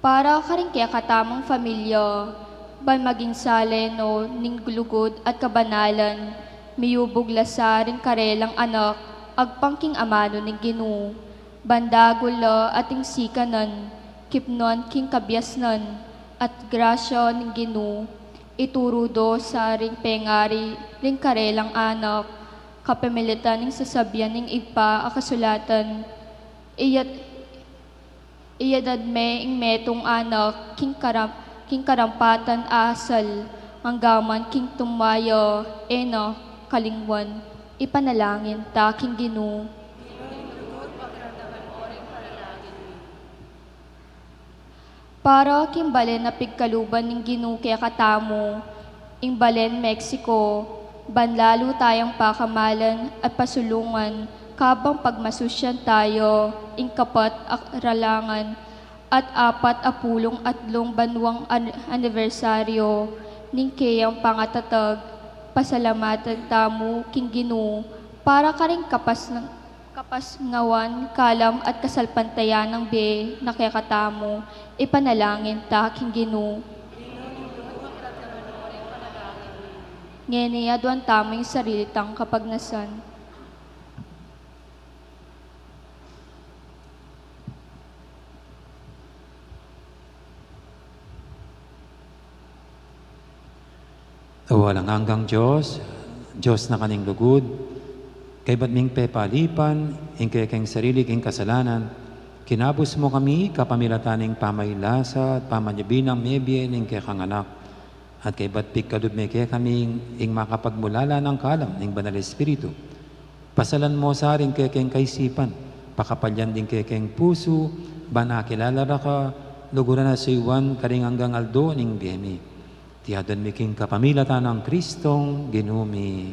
Speaker 4: Para karing kaya katamang pamilya, ban maging saleno, ning glugod at kabanalan, miyubog lasarin karelang anak, agpangking amano ning Ginu, bandagula ating sikanan, kipnon king kabyasnan, at grasya ning Ginu, iturudo sa ring pengari, ring karelang anak, kapamilitan ning sasabyan ning igpa akasulatan, iyadad me ing metong anak, king karampatan asal, hanggaman king tumayo, eno, kalingwan, ipanalangin ta, king Ginu. Para king balen na pigkaluban ning Ginu kaya katamo, ing balen Mexico, banlalo tayong pakamalan at pasulungan, kabang pagmasusyan tayo, ing kapat ralangan, at 40 banwang anibersaryo, ning kayang pangatatag, pasalamatan tamo, king Ginu, para karing kapasngawan, kalam at kasalpantayan ng be, na kaya katamo, ipanalangin ta, king Ginu. Ngeni aduan tamo yung sarili tang kapagnasan.
Speaker 3: Walang hanggang Diyos, Diyos na kaning lugod, kay ba't ming pepalipan, ing kaya kayong sarili king kasalanan, kinabos mo kami kapamilataning pamaylasa at pamanyabinang mebye ning kaya kang anak, At kay batpik kadudme kaya kami ing makapagmulala ng kalam ng Banal Espiritu. Pasalan mo sa rin kay keng kaisipan, pakapalyan din kay keng puso, banakilala ra ka, luguran na sa iwan karing hanggang aldo ning biyemi. Tiyadan mi king kapamilatan ng Kristong ginumi.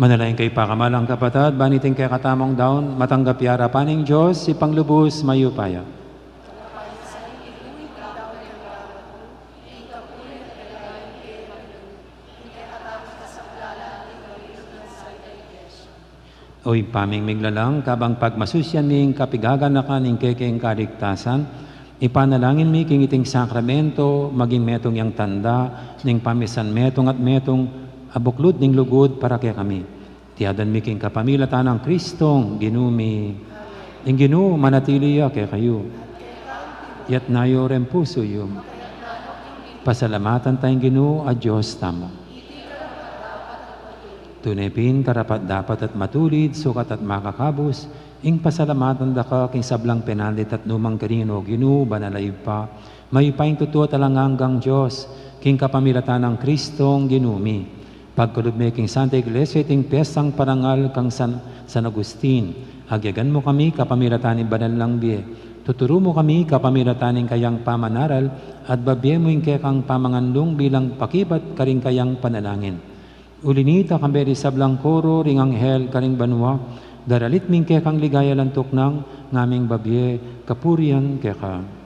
Speaker 3: Manalayin kay pakamalang kapatad, baniting kay katamong daon, matanggap yara paning Diyos, si panglubos mayupaya. Oy paming miglalang, kabang pagmasusyan ming kapigaganakan ing kekeng kaligtasan, ipanalangin mi king iting sakramento, maging metong yang tanda, ning pamisan metong at metong abuklod ning lugod para kay kami. Tiyadan mi king kapamilatan ng Kristong ginumi. Ing ginu manatili ya kay kayo. Yat nayo ren puso yung. Pasalamatan tayong ginu a Diyos tamo. Tunepin karapat dapat at matulid, sukat at makakabos, ing pasalamatan da ka king sablang penalit at numang karino, ginu, banalayib pa, may paing tutuwa talanganggang Diyos, king kapamilatan ng Kristong ginumi. Pagkulog may king Santa Iglesia, ting pestang parangal kang San Agustin, agyagan mo kami kapamilatan ni banal lang biye. Tuturo mo kami kapamilatan ng kayang pamanaral, at babye mo yung kekang pamangandong bilang pakibat karing kayang panalangin. Ulinita kamberi sablang koro ring anghel karing banwa, daralit ming kekang ligaya lantok ng ngaming babye, kapurian keka.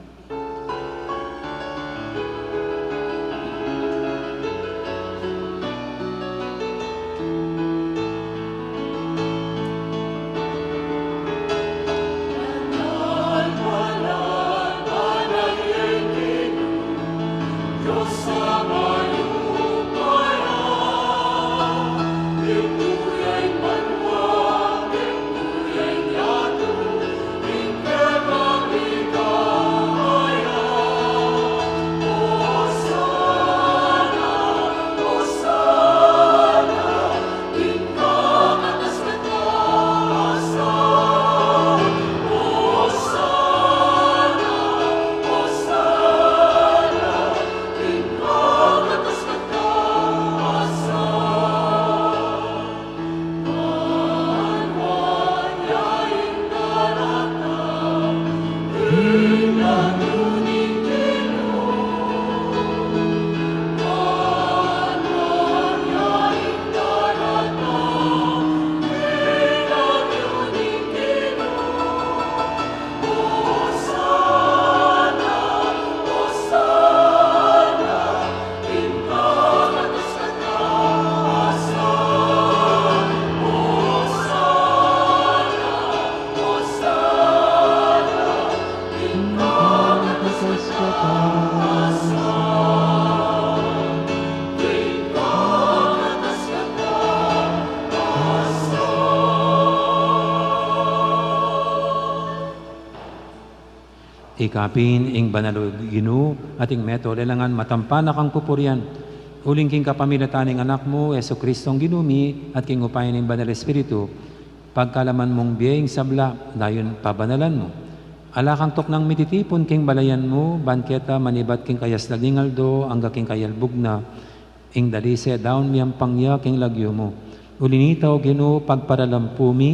Speaker 3: Ikapin ing banalo ginu ating meto lelangan matampana kang pupurian. Uling king kapamilatan ng anak mo, Yesu Kristong ginumi at king upayan ng banal espiritu, pagkalaman mong biyeng sabla, dayon pabanalan mo. Ala kang tok ng mititipon king balayan mo, banketa manibat king kayas lagingaldo, angga king kayalbug na, ing dalise daon miyang pangya king lagyo mo. Ulinitaw ginu pagparalampumi,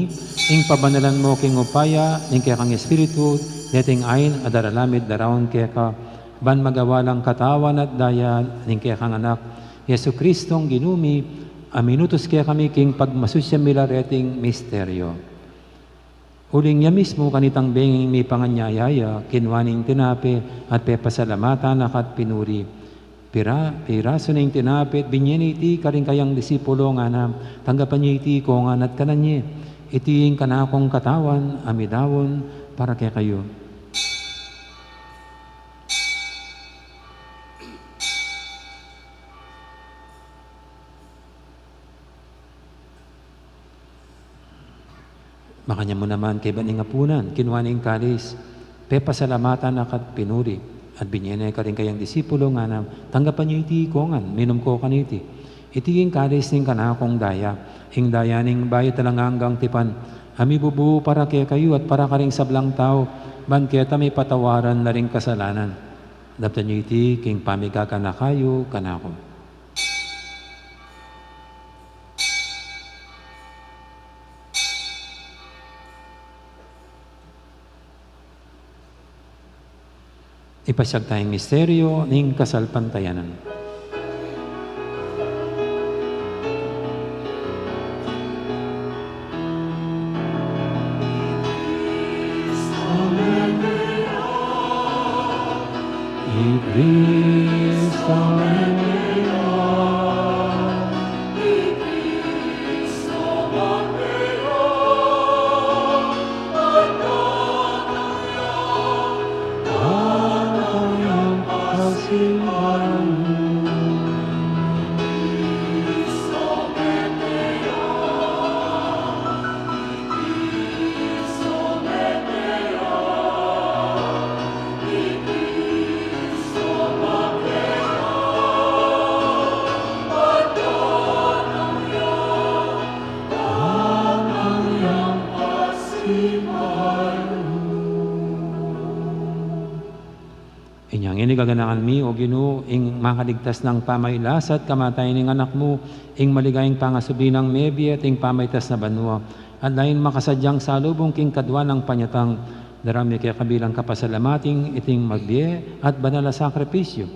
Speaker 3: ing pabanalan mo king upaya, ing kaya kang espiritu, dating ayin adaralamid darawon kaya ka, ban magawalang katawan at daya, ing kaya kang anak, Yesu Kristong ginumi, aminutos kaya kami king pagmasusya milareting misteryo. Uling niya mismo kanitang benging may panganyayaya, kinwaning tinape at pepasalamatan akat pinuri. Piraso na yung tinapit, binyen iti karing kayang disipulo nga na, tanggapan niya iti ko nga nat kananye, iti yung kanakong katawan, amidawon, para kaya kayo. Makanya mo naman kay baning apunan, kinwaning kalis, pepasalamatan akat pinuri, at binyenay ka rin kayang disipulo nga na, tanggapan niyo iti kongan, minum ko kaniti. Iti yung kalis ning kanakong daya, ing daya ning bayot talanganggang tipan, ami bubu para kaya kayo at para ka rin sablang tao, banketa may patawaran na rin kasalanan. Daptan niyo iti, king pamigaka na kayo, kanako. Ipasyag tayong misteryo ng kasalpantayanan. Cristo Inyang inigaganakan mi, o Ginoo, ing makaligtas ng pamaylas at kamatayan ng anak mo, ing maligayang pangasubi ng mebi at ing pamaytas na banwa, at lain makasadyang salubong king kadwa ng panyatang, darami kaya kabilang kapasalamating iting magbiye at banal na sakripisyo.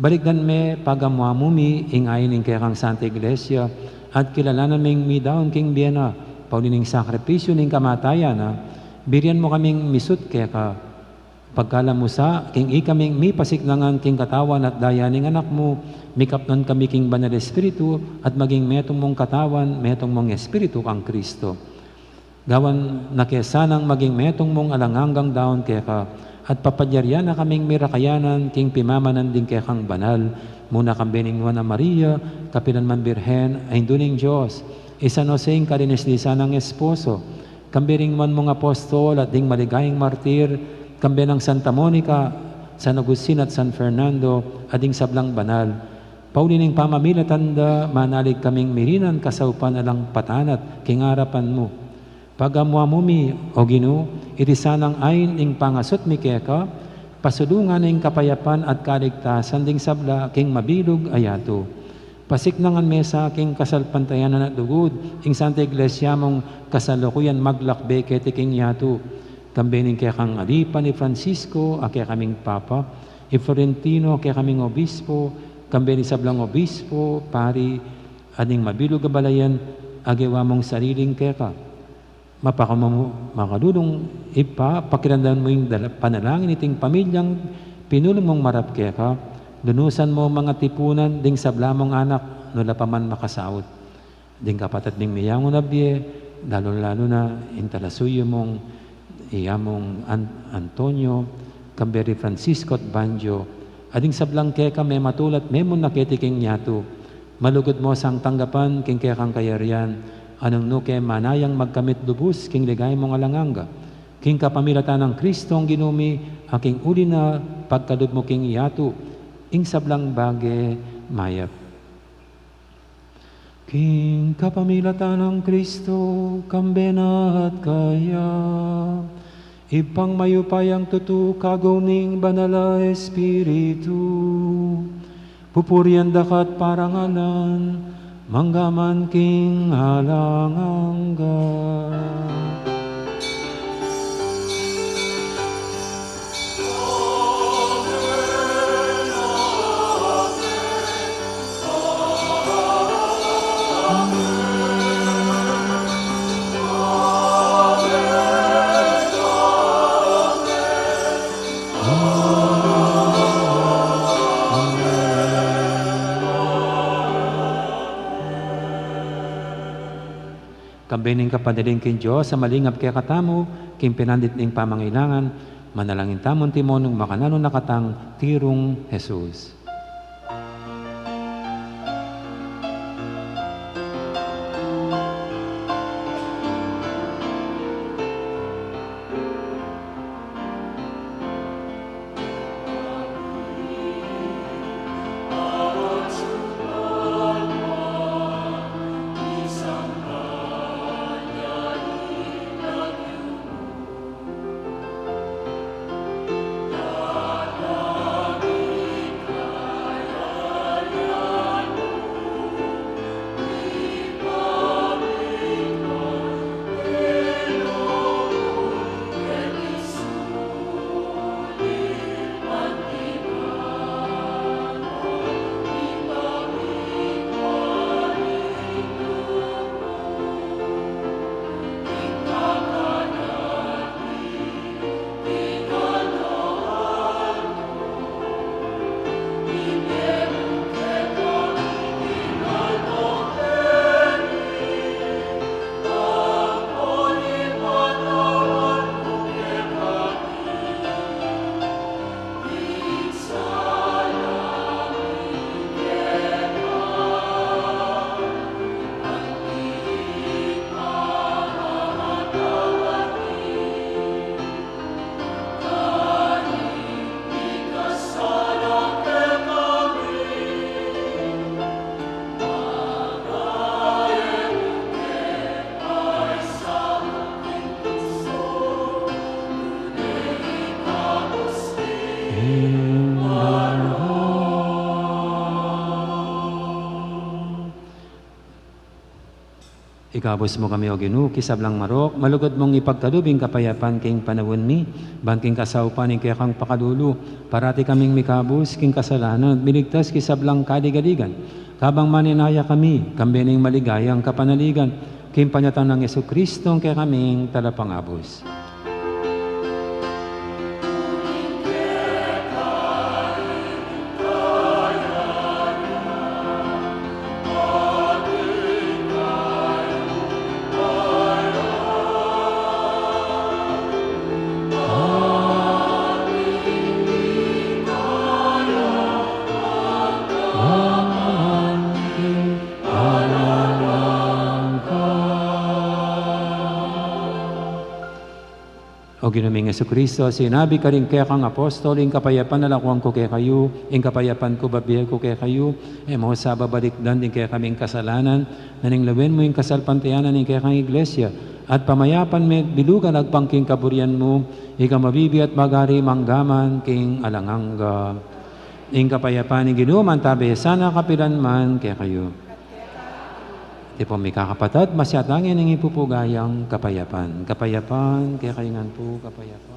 Speaker 3: Baligdan me pagamwamumi, ing ayin ing kaya kang Santa Iglesia, at kilalanan ming mi daon king biyena, paulining sakripisyo ning kamatayan, birian mo kaming misut kaya ka, pagkalamusa, king ikaming mi pasiknangan king katawan at dayaning anak mo, mikapnon kami king banal espiritu, at maging metong mong katawan, metong mong espiritu kang Kristo. Gawan na kesanang maging metong mong alanganggang daon kaya ka, at papadyaryan na kaming mirakayanan, king pimamanan din kaya kang banal, muna kang beningwan na Maria, kapilan man birhen, ay duning Diyos, isa no sing karinislisan ng esposo, kambiring man mong apostol at ding maligayang martir, kambi ng Santa Monica, San Agustin at San Fernando, ading sablang banal. Paulining pamamilatanda, manalig kaming mirinan kasaupan alang patanat, kingarapan mo. Pagamwamumi, o Ginoo, iti sanang ayin ing pangasot mi keka, pasulungan ing kapayapan at kaligtasan ding sabla, king mabilog ayato. Pasiknangan mesa king kasalpantayanan at dugod, ing Santa Iglesia mong kasalukuyan maglakbe keti king yato. Kambening kaya kang alipa ni Francisco, kaya kaming Papa, i Florentino, kaya kaming Obispo, kambening sablang Obispo, pari, ading mabilog abalayan, agewa mong sariling kaya ka. Makalulong ipa, pakiramdaman mo yung panalangin iting pamilyang pinulong mong marap kaya ka, lunusan mo mga tipunan, ding sablamong anak, nula pa man makasaot. Ding kapatat ding miyangon nabye, lalo-lalo na intalasuyo mong iyamong Antonio, kamberi Francisco at Banjo, ading sablang keka may matulat, memon naketi king nyato, malugod mo sang tanggapan, king kekang kayarian, anong nuke manayang magkamit lubus, king ligay mong alanganga, king kapamilatan ng Kristo ang ginumi, aking uli na pagkalud mo king yato, ing sablang bage mayap. King kapamilatan ng Kristo, kambena at kaya, ipang mayupayang tutukagaw ning banala Espiritu, pupurian dakat parangalan, manggaman king halangangga. Kambening kapadaling kin Diyos sa malingap kaya katamo, kin pinandit ning pamangailangan, manalangin tamon timonong makanano nakatang tirong Jesus. Ikabos mo kami o Ginoo, kisablang marok, malugod mong ipagkalubing kapayapan king panawon mi, banking kasaupan ing kaya kang pakalulu, parati kaming mikabos king kasalanan, at miligtas kisablang kaligaligan, kabang maninaya kami, kambining maligayang kapanaligan, king panyatan ng Yesu Kristo kaya kaming talapangabos. O ginuming Yesu Kristo, sinabi ka rin kaya kang apostol, ing kapayapan nalakuan ko kaya kayo, ing kapayapan ko babiyay ko kaya kayo, mo sa babalikdan din kaya kaming kasalanan, naninglawin mo yung kasalpantayanan ing kaya kang iglesia, at pamayapan met bilugan agpangking kaburian mo, ika mabibi at magari manggaman king alangangga. Ing kapayapan ing ginuman tabi, sana kapilan man kaya kayo. Di po may kakapatad, masyatangin ang ipupugayang kapayapan. Kapayapan, kaya kaingan po, kapayapan.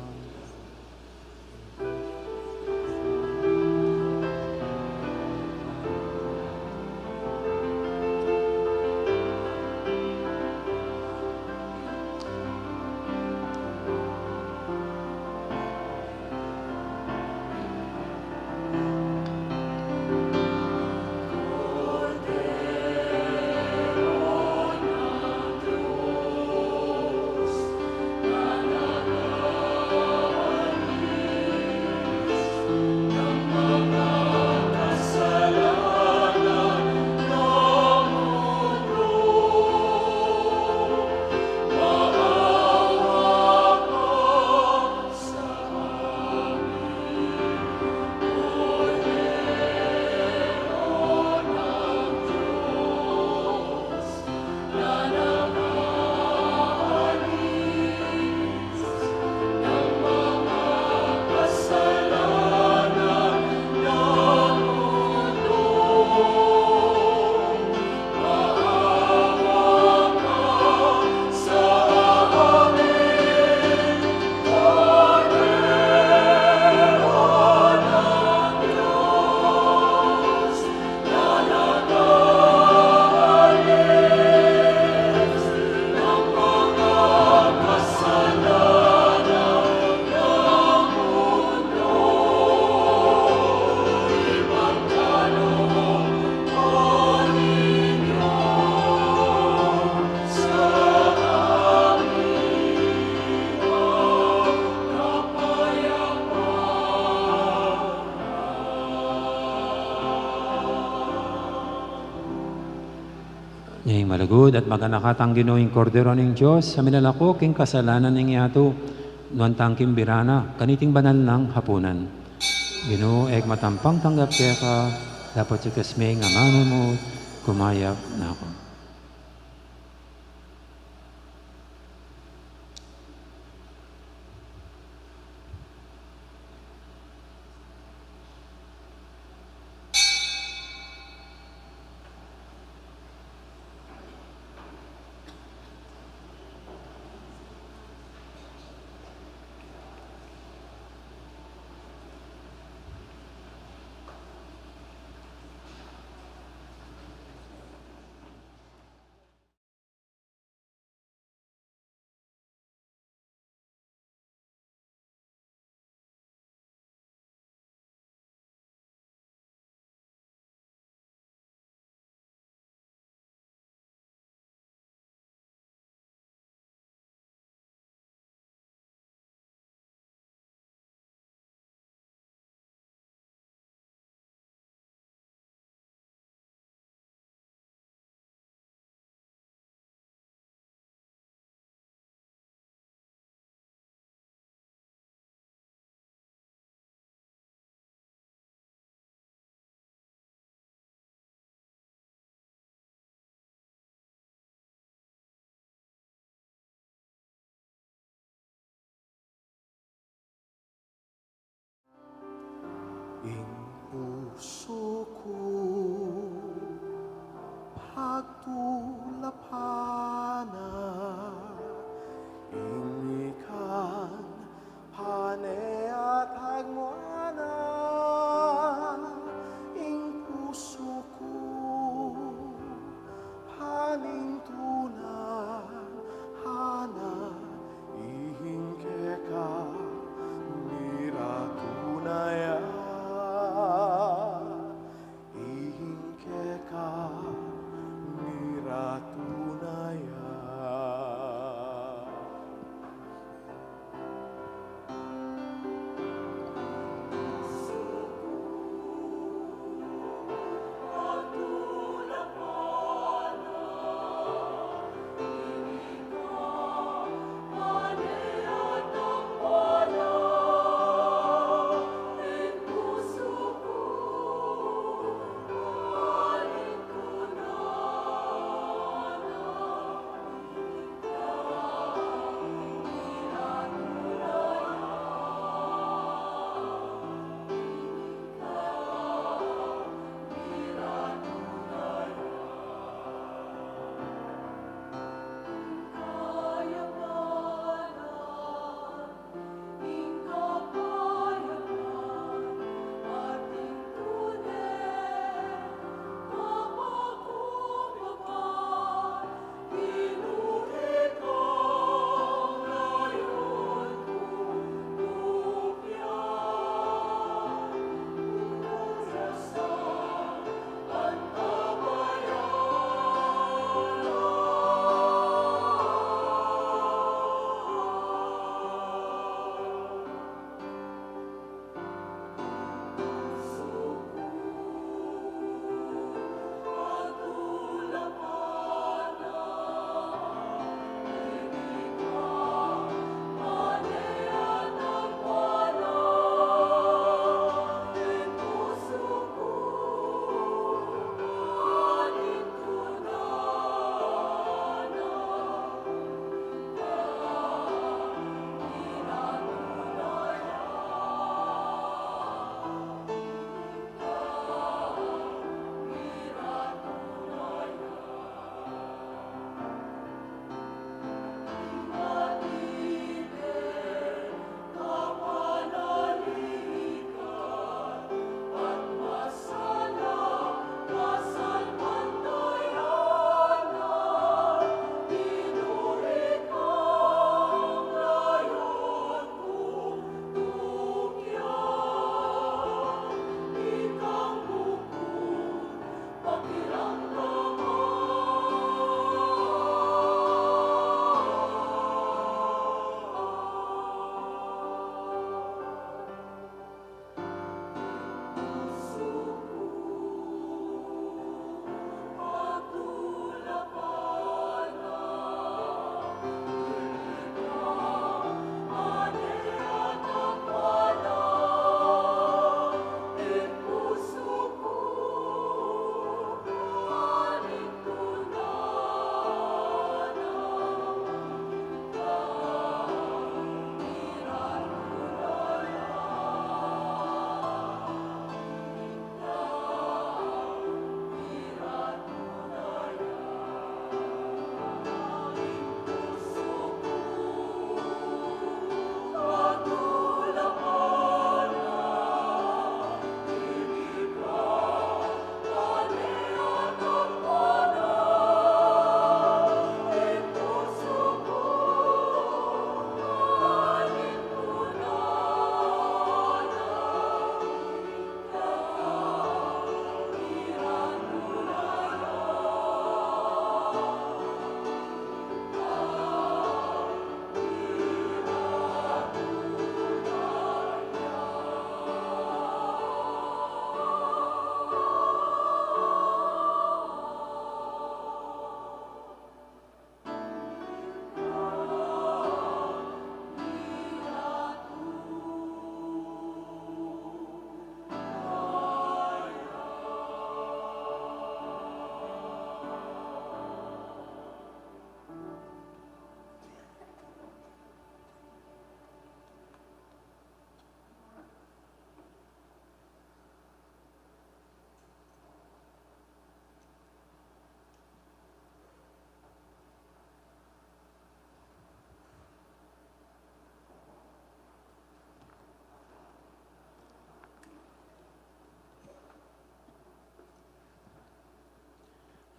Speaker 3: Ngayong malagod at maganakatang Ginoong Kordero ng Diyos, sa minalako king kasalanan ng iyato, nuan tangking birana, kaniting banal ng hapunan. Ginoo, ek matampang tanggap kaya ka, dapat sa kasme nga mano mo, kumayap na ako.
Speaker 5: ing puso ko pagtulapan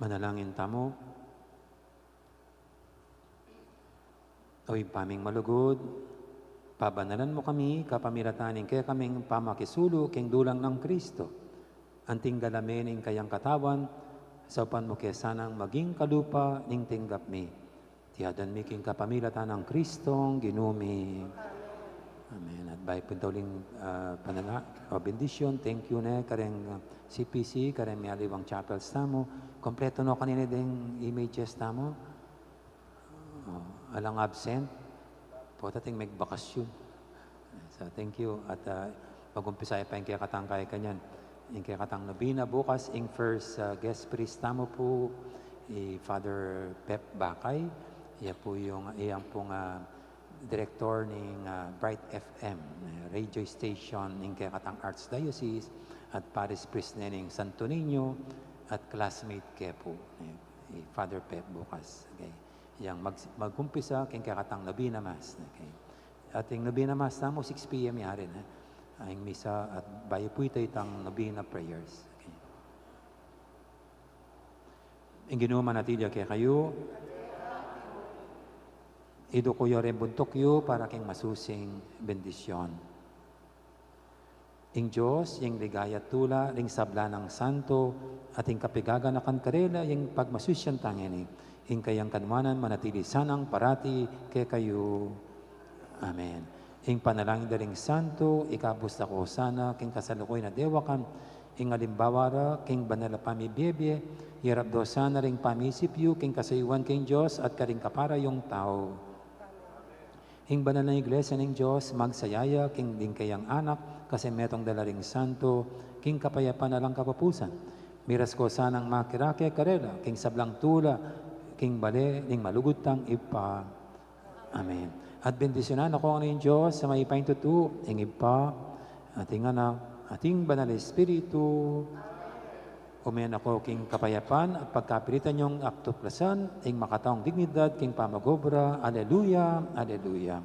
Speaker 3: Manalangin tamo. Awi paming malugod, pabanalan mo kami, kapamiratanin kaya kaming pamakisulo, king dulang ng Kristo. Anting galamin ing kayang katawan, sa upan mo kaya sanang maging kalupa, ning tinggap mi. Tiyadan mi king kapamilatan ng Kristong ginumi. Amen. At by puntuling panala o bendisyon, thank you na kareng CPC, kareng may aliwang chapels tamo. Kompleto no kanina ding images tamo. Alang absent, po tating magbakasyon. So thank you. At pag-umpisa pa yung kaya katang kaya kanyan. Yung kaya katang nabina bukas, yung first guest priest tamo po, Father Pep Bakay. Iya po yung iyang pong director ng Bright FM, radio station ng kaya katang Archdiocese at Paris Priest na ng Santo Niño at classmate kaya po, Father Pep bukas. Okay. Yang mag-umpisa king kakatang Novena Mass. Okay. Ating Novena Mass tamo 6 p.m. yari na. Ang misa at bayo po ito itang Novena prayers. Okay. Ang ginuman natin kaya kayo, ido ko yore buntok yo para king masusing bendisyon. Ing Diyos, yung ligaya tula, ring sabla ng santo, at ing kapigaga na kankarela, yung pagmasusyan tangini. Ing kayang kanwanan manatili sanang parati kay kayo. Amen. Ing panalangin daring santo, ikabus ako sana, king kasalukoy na dewakan, ing alimbawara, king banala pamibiyebye, hirap do sana ring pamisip yu, king kasayuan king Diyos, at karing kapara yung tao. Ing banal na iglesia ng Diyos, magsayaya, king ding kayang anak, kasi metong dalaring santo, king kapayapan na lang kapapusan. Miras ko sanang makirake karela, king sablang tula, king bale, ning malugutang ipa. Amen. At bendisyonan ako ng Diyos sa may paintutu, ing ipa, ating anak, ating banal Espiritu. Umayan ako king kapayapan at pagkapilitan yung aktuplasan, ing makataong dignidad, king pamagobra. Aleluya, aleluya.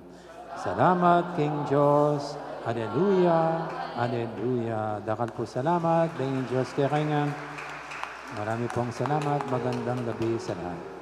Speaker 3: Salamat, King Diyos. Aleluya, aleluya. Dakal po salamat, King Diyos kaya kayo nga. Marami pong salamat. Magandang gabi sa lahat.